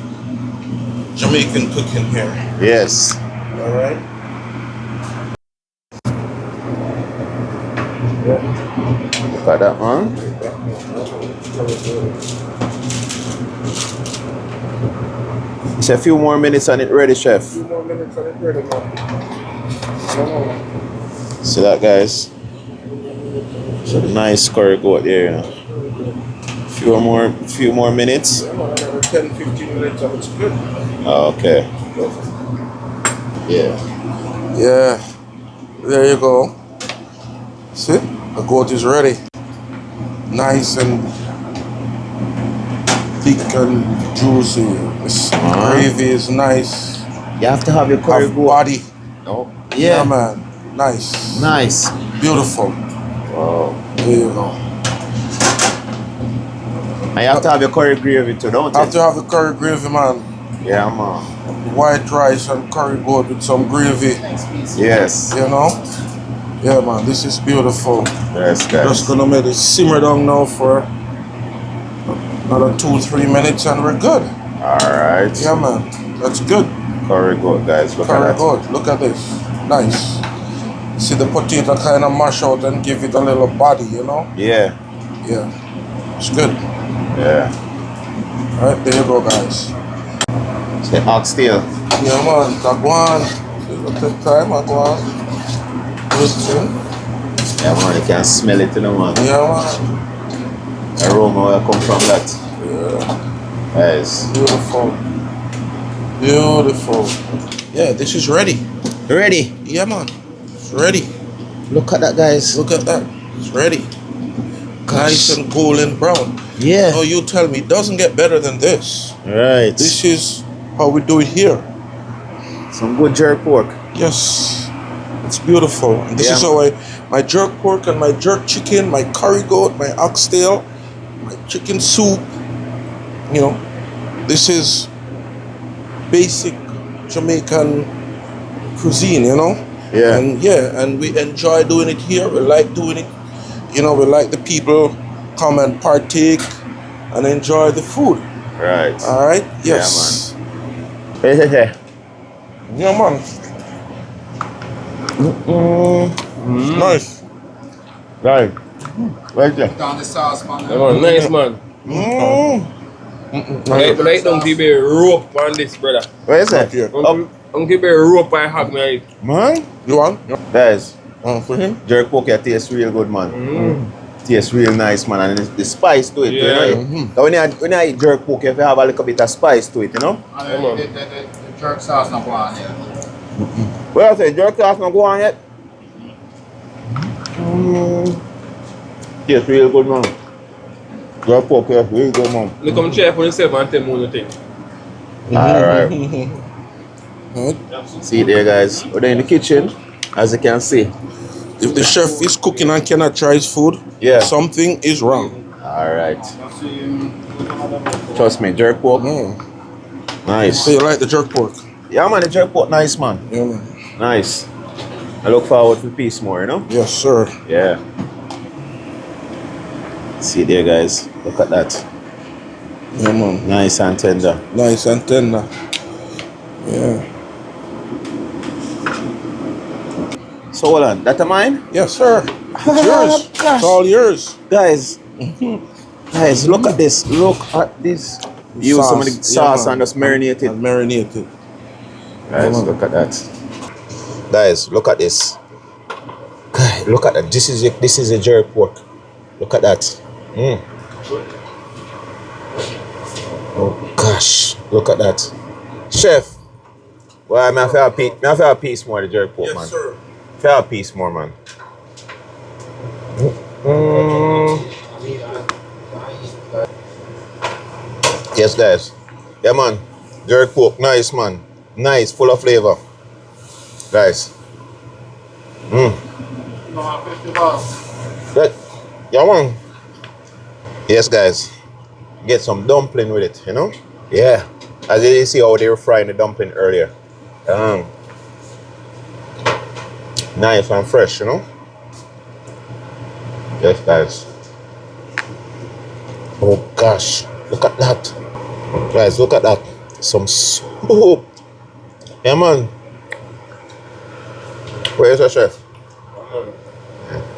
Jamaican cooking here. Yes. Alright? Look at that, man. It's a few more minutes and it's ready, chef. Few more minutes and it's ready, man. See that, guys? So nice curry goat there, you know. Few more minutes. Another 10-15 minutes and it's good. Oh, okay. Yeah. Yeah. There you go. See? The goat is ready. Nice and thick and juicy. This gravy is nice. You have to have your curry Have goat. body. Oh. Yeah, Yeah. man. Nice. Nice. Beautiful. Wow. There you go. And you have to have your curry gravy too, don't you? Have to have the curry gravy, man. Yeah, man. White rice and curry goat with some gravy. Yes. You know? Yeah, man. This is beautiful. Yes, guys. Just gonna let it simmer down now for another 2-3 minutes and we're good. Alright. Yeah, man. That's good. Curry goat, guys. Look Curry at that. goat. Look at this. Nice. See the potato kind of mash out and give it a little body, you know? Yeah. Yeah. It's good. Yeah. Alright, there you go, guys. Say oxtail. Yeah, man. Tagwan. Take time, Tagwan. Listen. Yeah, man. You can smell it, you know, man. Yeah, man. Aroma will come from that. Yeah. Guys. Beautiful. Beautiful. Yeah, this is ready. Ready? Yeah, man. It's ready. Look at that, guys. Look at that. It's ready. Nice and golden brown. Yeah. Oh, you tell me, it doesn't get better than this. Right. This is how we do it here. Some good jerk pork. Yes. It's beautiful. And this Yeah, is how my jerk pork and my jerk chicken, my curry goat, my oxtail, my chicken soup. You know, this is basic Jamaican cuisine, you know? Yeah. And we enjoy doing it here. We like doing it. You know, we like the people come and partake and enjoy the food. Right. All right? Yes. Hey. Yeah, man. Nice. Right. Right there. Down the sauce, man. Yeah, man. Nice, man. Like don't keep a rope on this, brother. Where is it? Here. Don't keep a rope I have, man. Man. You want? Guys, For him? jerk pork here tastes real good, man. Tastes real nice, man. And the spice to it, Yeah. you know? So when you eat jerk pork, you have to have a little bit of spice to it, you know? And the jerk sauce not going on yet. Well, I say jerk sauce not go on yet. Tastes real good, man. Jerk pork here, real good, man. Look, come check for yourself and tell me what you think. Alright. See there, guys. We're in the kitchen, as you can see. If the chef is cooking and cannot try his food, Yeah. something is wrong. Alright. Trust me, jerk pork. Nice. So you like the jerk pork? Yeah, man, the jerk pork nice, man. Yeah, man. Nice. I look forward to piece more, you know? Yes, sir. Yeah. See there, guys. Look at that. Yeah, man. Nice and tender. Nice and tender. Yeah. So hold on, that a mine? Yes, sir. It's yours. Gosh. It's all yours. Guys. Guys, look at this. Look at this. Use some of the sauce man. and just marinate it. And marinate it. Guys, man. look at that. Guys, look at this. Guys, look at that. This is a jerk pork. Look at that. Oh gosh, look at that. Chef, well, I have a piece more of the jerk pork, man. Yes, sir. I have a piece more, man. Yeah, Yes, guys. Yeah, man. Jerk pork, nice, man. Nice, full of flavor. Guys. That, yeah, man. Yes, guys. Get some dumpling with it, you know? Yeah. As you see how they were frying the dumpling earlier. Nice and fresh, you know? Yes, guys. Oh, gosh. Look at that. Guys, look at that. Some soup. Yeah, man. Where's the chef?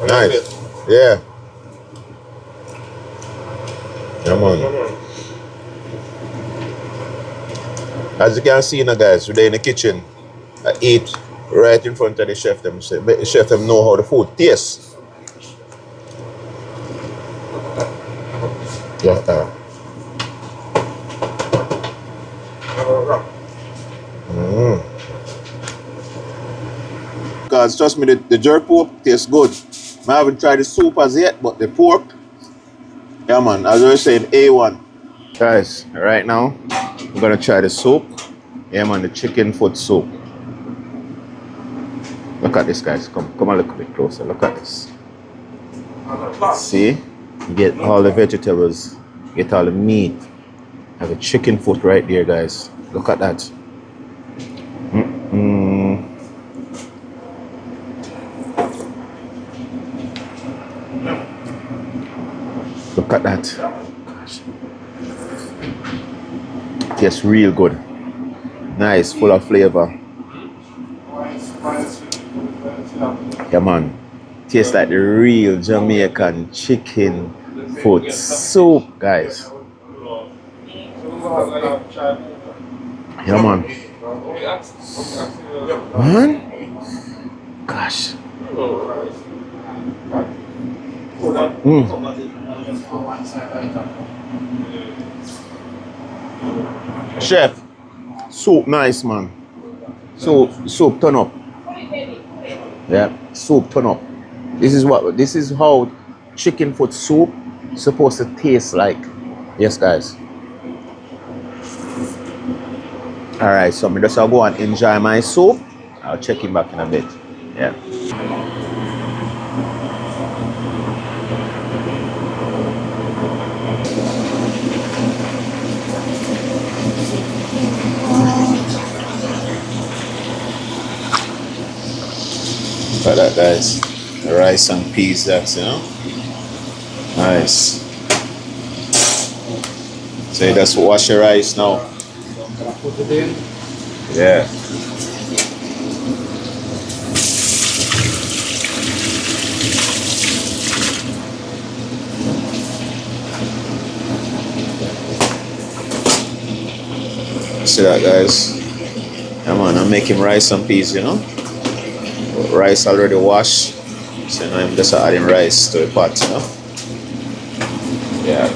Nice. Yeah. Yeah, man. As you can see now, guys, we're in the kitchen. I eat right in front of the chef. The chef them know how the food tastes. Yeah. Because trust me, the jerk pork tastes good. I haven't tried the soup as yet, but the pork, yeah, man, as I was saying, A1. Guys, right now, we're gonna try the soup. Yeah, man, the chicken foot soup. Look at this, guys. Come a little bit closer. Look at this. See? You get all the vegetables, you get all the meat. Have a chicken foot right there, guys. Look at that. Look at that. Gosh. Tastes real good. Nice, full of flavor. Yeah, man. Tastes like the real Jamaican chicken foot soup, guys. Yeah, man. Man? Gosh. Chef, soup nice, man. Soup turn up. Yeah, soup turn up. This is how chicken foot soup is supposed to taste like. Yes, guys. Alright, so I'm just gonna go and enjoy my soup. I'll check him back in a bit. Yeah. Look at that, guys. The rice and peas, that's, you know. Nice. So you just wash your rice now. Put it in. Yeah. See that, guys? Come on, I'm making rice and peas, you know. Rice already washed, so now I'm just adding rice to the pot, you know. Yeah.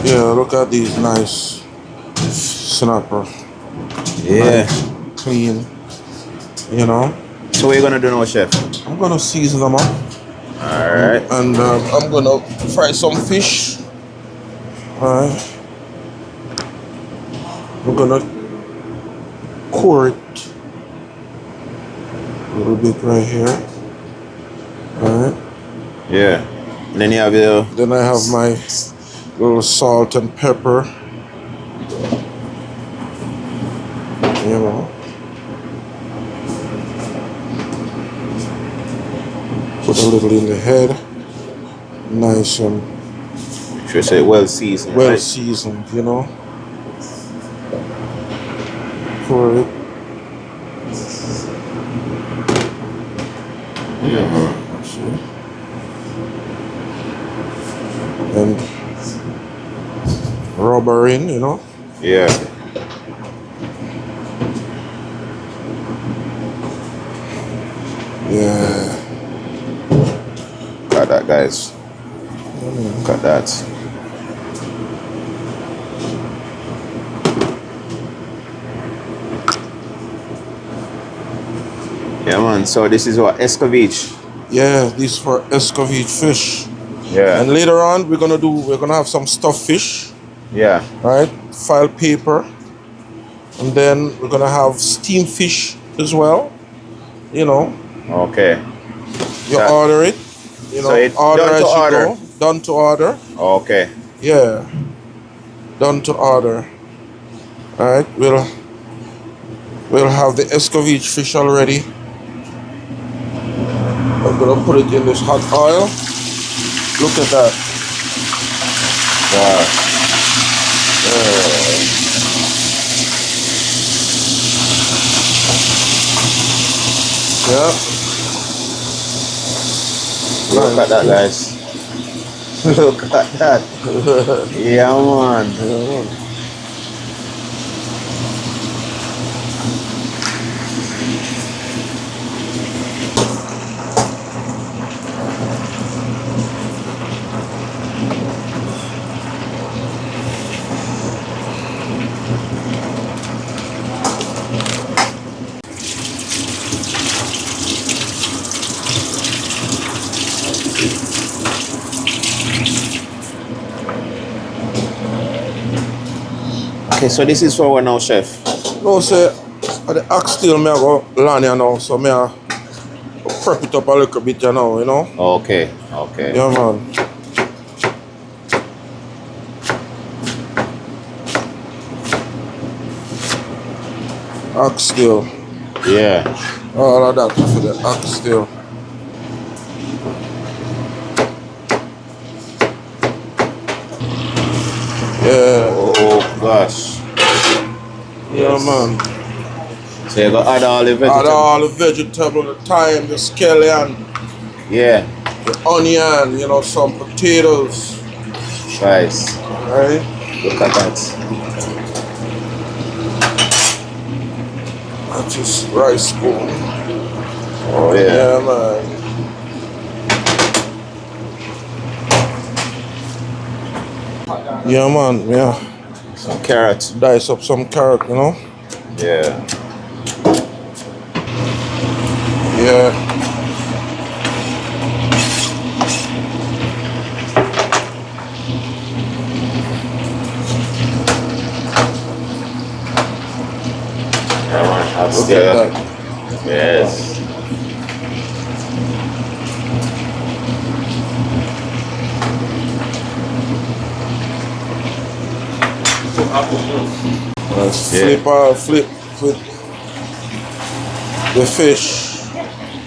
Yeah, look at these nice snapper. Yeah. Nice, clean, you know. So what are you gonna do now, chef? I'm gonna season them up. Alright. And I'm gonna fry some fish. Alright. I'm gonna core it a little bit right here. Alright. Yeah. And then you have your... Then I have my little salt and pepper. You know. Put a little in the head. Nice and Should I say well seasoned? well right? seasoned, you know. Pour it. Yeah. See? And rubber in, you know. Yeah. Yeah. Look at that, guys. Look at that. Yeah, man. So this is what Escovitch. Yeah, these for Escovitch fish. Yeah. And later on, we're gonna have some stuffed fish, Yeah. right? File paper, and then we're gonna have steamed fish as well. You know, Okay. you order it. You know, So it's order done as to you order. go. Done to order. Okay. Yeah, done to order. All right, we'll have the Escovitch fish already. I'm gonna put it in this hot oil. Look at that. Wow. Yeah. Look at that, guys. Look at that. Yeah, man. Okay, so this is for what now, chef? No, say the oxtail me I go land here now, so me I prep it up a little bit, you know. Okay, okay. Yeah, man. Oxtail. Yeah. All of that for the oxtail. Yeah. Oh gosh. Yeah, Yes. man. So you got add all the Add vegetables. all the vegetable, the thyme, the scallion, Yeah. the onion, you know, some potatoes, Guys, right? look at that. That's just rice spoon. Oh yeah. Yeah, man. Yeah, man. Yeah. Some carrots. Dice up some carrot, you know? Yeah. Yeah. Yeah, man. Look Oxtail. at that. Yes. Let's Yeah. flip the fish.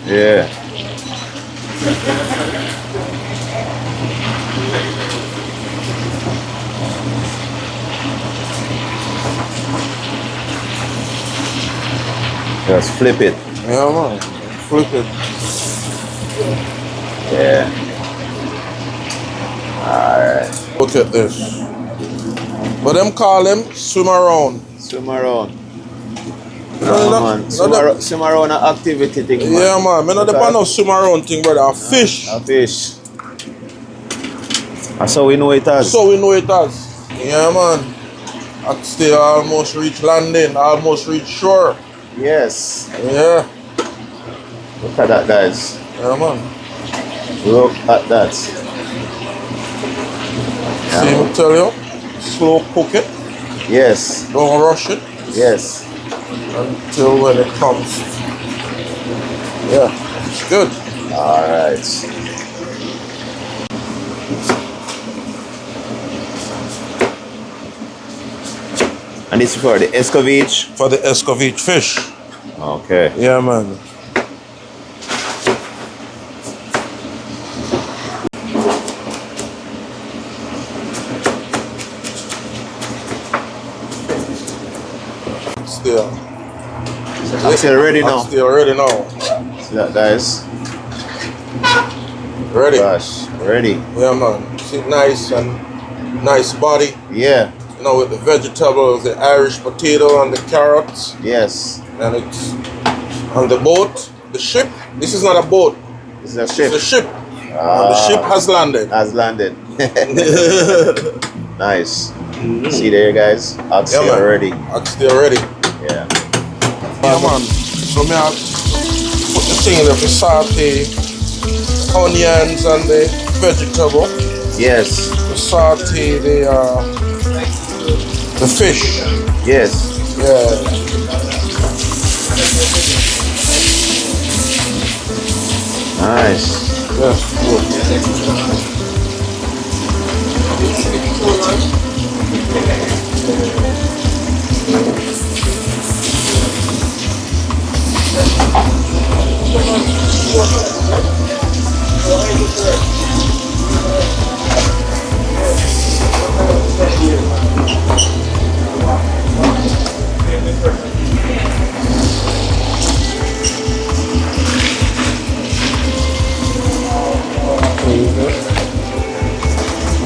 Yeah. Just flip it. Yeah, man. Flip it. Yeah. Alright. Look at this. But them call them swim around. Swim around. No, No, man. Swim around an activity thing, man. Yeah, man. Me not depend on swim around thing, brother. A fish. A fish. That's how we know it as. So we know it as. Yeah, man. Oxtail almost reach landing, almost reach shore. Yes. Yeah. Look at that, guys. Yeah, man. Look at that. See me tell you, slow cook it. Yes. Don't rush it Yes. until when it comes. Yeah, it's good. Alright. And this is for the Escovitch. For the Escovitch fish. Okay. Yeah, man. Still ready now. Still ready now. See that, guys? Ready. Gosh, ready. Yeah, man. See, nice and nice body. Yeah. You know, with the vegetables, the Irish potato and the carrots. Yes. And it's on the boat, the ship. This is not a boat. This is a ship. It's a ship. And the ship has landed. Has landed. Nice. See there, guys. Oxtail man. ready. Oxtail ready. Yeah. Yeah, man. So me I put thing in there for saute onions and the vegetable. Yes. To saute the fish. Yes. Yeah. Nice. Yes, good.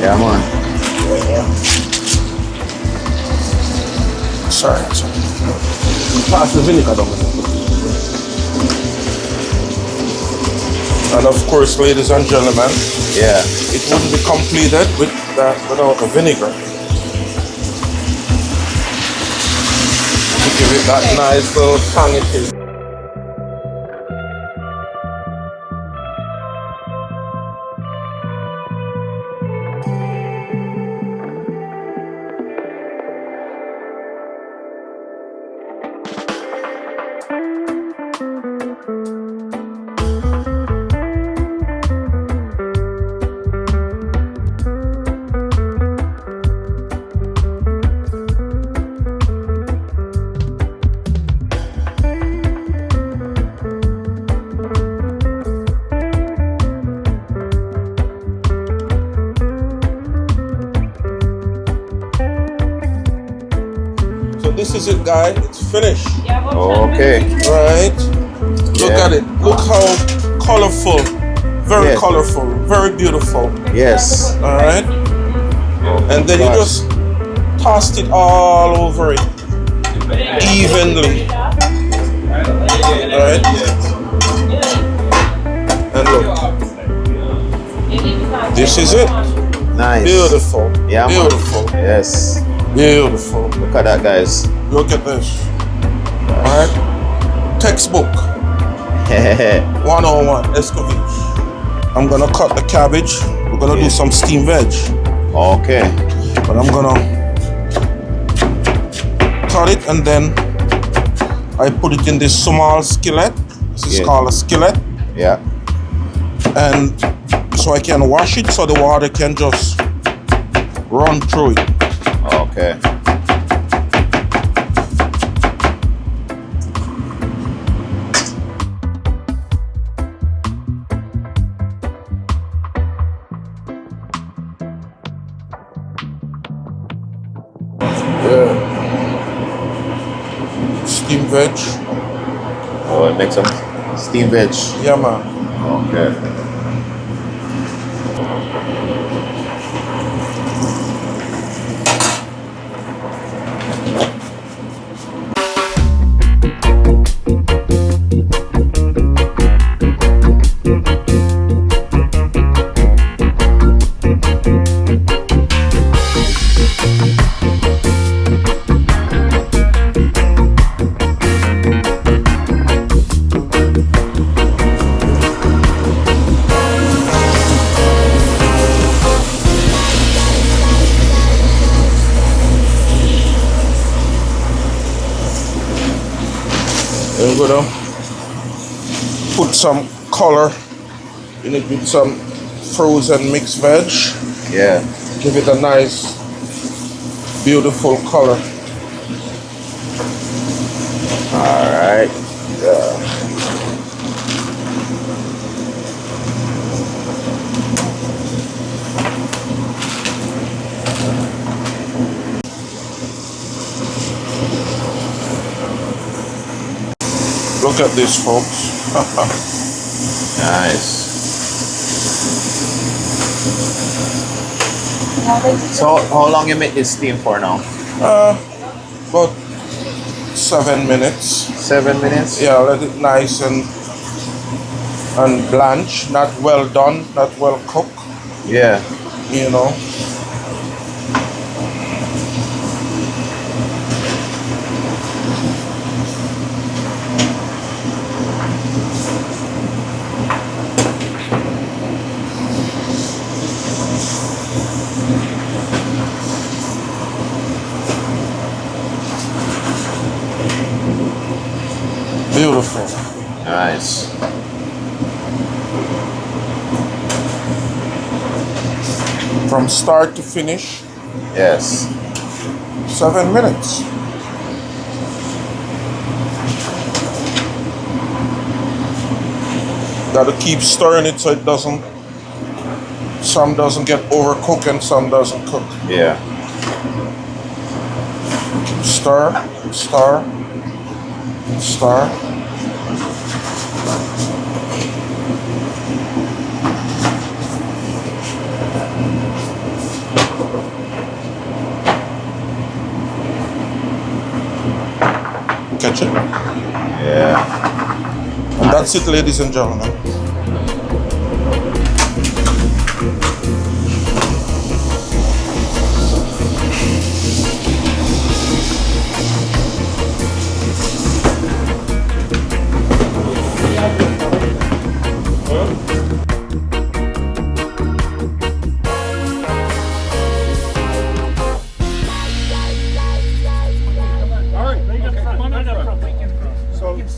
Yeah, man. Sorry. Pass the vinegar down. And of course, ladies and gentlemen, Yeah. it wouldn't be completed without the vinegar. To give it that nice little tangy taste. So this is it, guys. It's finished. Okay. Right? Look Yeah. at it. Look how colorful. Very Yes. colorful. Very beautiful. Yes. All right. And then you Gosh. just tossed it all over it evenly. All right. And look, this is it. Nice. Beautiful. Yeah, man. Beautiful. Yes. Beautiful. Look at that, guys. Look at this. All right. Textbook 101 Escovitch. I'm gonna cut the cabbage. We're gonna do some steamed veg. Okay. But I'm gonna cut it and then I put it in this small skillet. This is Yeah. called a skillet. Yeah. And so I can wash it so the water can just run through it. Okay. Yeah. Steamed veg. Oh, it makes some steamed veg. Yeah, man. Okay. I'm gonna put some color in it with some frozen mixed veg. Yeah. Give it a nice, beautiful color. All right. Look at this, folks. Nice. So, how long you make this steam for now? About 7 minutes. 7 minutes? Yeah, let it nice and blanch. Not well done, not well cooked. Yeah. You know. from start to finish, Yes. 7 minutes. Gotta keep stirring it so it doesn't, some doesn't get overcooked and some doesn't cook. Yeah. Stir, stir, stir. Catch it. Yeah. And that's it, ladies and gentlemen.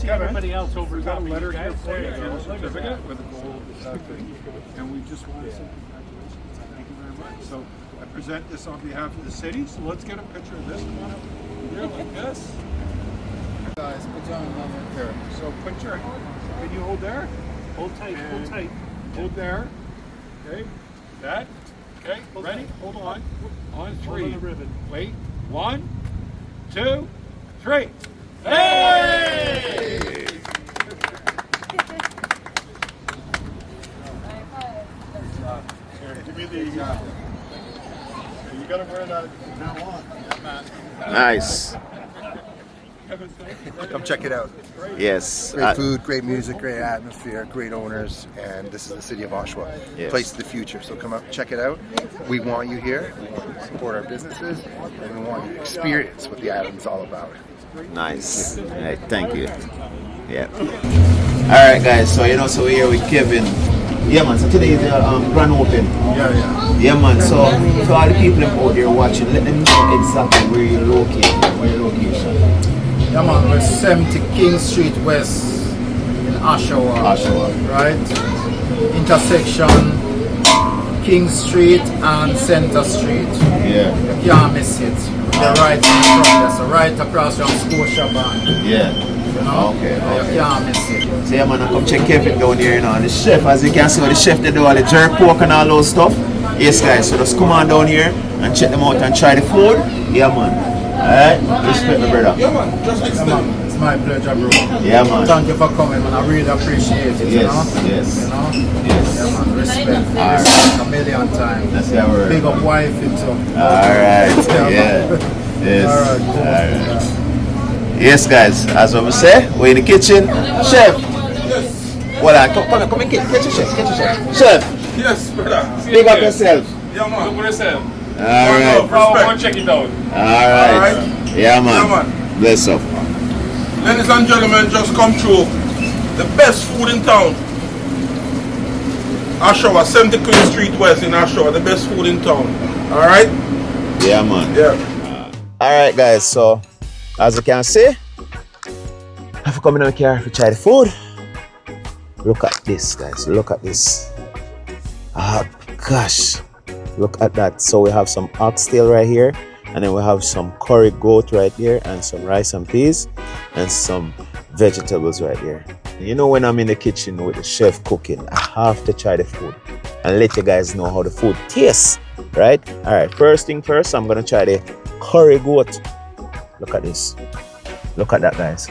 Everybody else over. We got a letter here for you, and a certificate with a gold thing, and we just want to say congratulations. Thank you very much. So I present this on behalf of the city. So let's get a picture of this. Come on up here like this. Guys, put your arm up here. So put your, can you hold there? Hold tight. Hold tight. Hold there. Okay. That. Okay. Ready? Hold on. On three. Hold on the ribbon. Wait. 1, 2, 3. Hey! Here, give me the. You gotta wear that from now on. Yeah, man. Nice. Come check it out. Yes. Great food, great music, great atmosphere, great owners, and this is the city of Oshawa, Yes. place of the future. So come up, check it out. We want you here. We want you to support our businesses, and we want you to experience what the island's all about. Nice. All right, thank you. Yeah. All right, guys. So so we're here with Kevin. Yeah, man. So today is the grand open. Yeah. Yeah, man. So for all the people out there watching, let them know exactly where you're located. Where your location. Yeah, man, we're 70 King Street West in Oshawa. Oshawa. Right? Intersection King Street and Center Street. Yeah. You can't miss it. You're right in front of us, right across from Scotiabank. Yeah. You know? Okay. You can't miss it. So yeah, man, I come check Kevin down here, The chef, as you can see, what the chef they do all the jerk pork and all those stuff. Yes, guys. So just come on down here and check them out and try the food. Yeah, man. Alright, respect my brother. Yeah, man, just Yeah, extend. man, it's my pleasure, bro. Yeah, man. Thank you for coming, man. I really appreciate it. Yes, you know? yes. You know? Yes. Yeah, man. Respect. Alright. Respect a million times. That's how we're. Big up wife too. Alright, Yeah, yeah. man. Yes. Alright, cool. Alright. Yes, guys, as I say, we're in the kitchen. Chef! Well, come in, get your chef. Chef, Yes, brother. big up yourself. Yeah, man. Look at yourself. Alright. Go check it out. Alright. Yeah, man. Yeah, man. Bless up. Ladies and gentlemen, just come through. The best food in town. Oshawa, 70 Queen Street West in Oshawa. The best food in town. Alright? Yeah, man. Yeah. Alright, guys, so as you can see, I have to come in the car to try the food. Look at this, guys. Look at this. Ah, gosh. Look at that. So we have some oxtail right here, and then we have some curry goat right here, and some rice and peas, and some vegetables right here. You know, when I'm in the kitchen with the chef cooking, I have to try the food and let you guys know how the food tastes, right? All right, first thing first, I'm gonna try the curry goat. Look at this. Look at that, guys.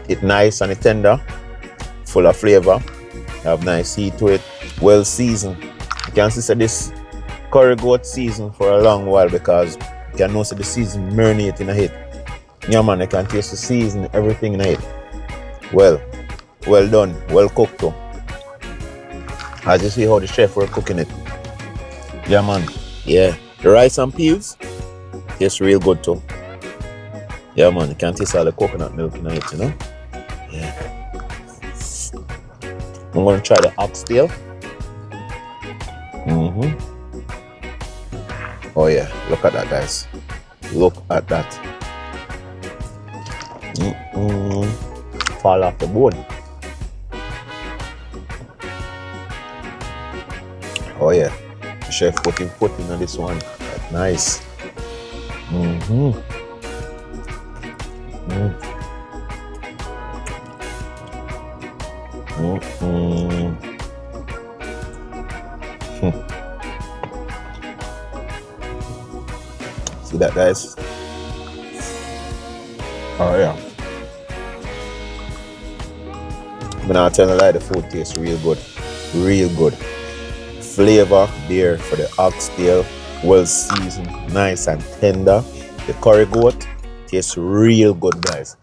It's nice and it's tender, full of flavor. Have nice heat to it, well seasoned. You can see this curry goat seasoned for a long while because you can know the season marinate in it. Yeah, man, you can taste the season, everything in it. Well done, well cooked too. As you see how the chef were cooking it. Yeah, man. Yeah, the rice and peas tastes real good too. Yeah, man, you can taste all the coconut milk in it, you know. Yeah. I'm gonna try the oxtail. Oh yeah, look at that, guys. Look at that. Fall off the bone. Oh yeah, chef putting foot in this one. That's nice. See that, guys? Oh yeah. But now tell you the food tastes real good. Real good. Flavor there for the oxtail, well seasoned, nice and tender. The curry goat tastes real good, guys.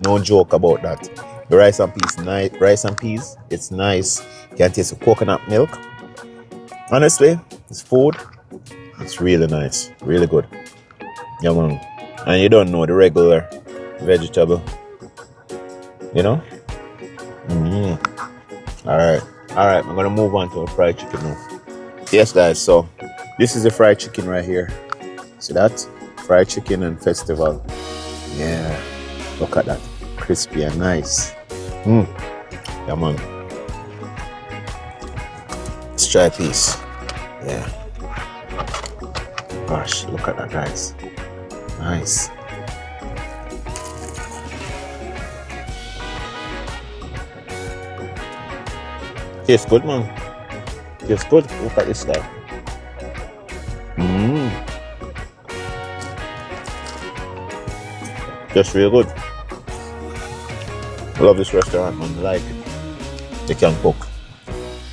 No joke about that. The rice and peas, it's nice. You can taste the coconut milk. Honestly, it's food. It's really nice, really good. Yeah, man. And you don't know the regular vegetable, you know. All right, I'm gonna move on to a fried chicken now. Yes, guys, so this is the fried chicken right here. See that? Fried chicken and festival. Yeah, look at that, crispy and nice. Yeah, man. Let's try a piece. Yeah. Gosh, look at that, guys. Nice. Tastes good, man. Tastes good. Look at this guy. Just real good. I love this restaurant, man. I like it. They can cook.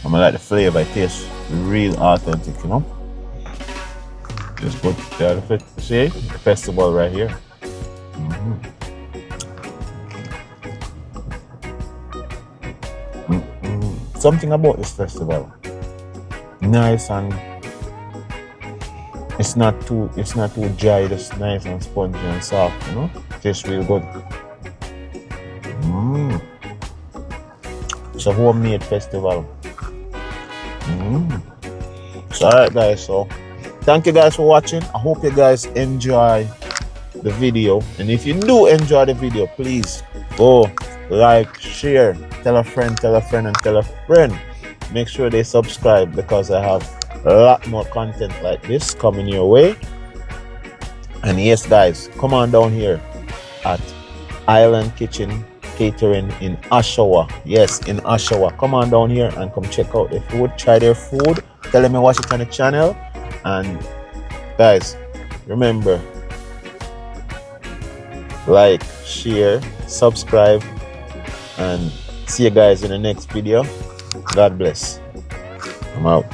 I like the flavor. It tastes real authentic, you know. Just good. Yeah, see the festival right here. Something about this festival. Nice, and it's not too dry, just nice and spongy and soft, you know? Tastes real good. It's a homemade festival. So alright, guys, so thank you guys for watching. I hope you guys enjoy the video, and if you do enjoy the video, please go like, share, tell a friend, and tell a friend. Make sure they subscribe, because I have a lot more content like this coming your way. And yes, guys, come on down here at Island Kitchen Catering in Oshawa. Yes, in Oshawa. Come on down here and come check out their food, try their food, tell them you watch it on the channel. And guys, remember, like, share, subscribe, and see you guys in the next video. God bless. I'm out.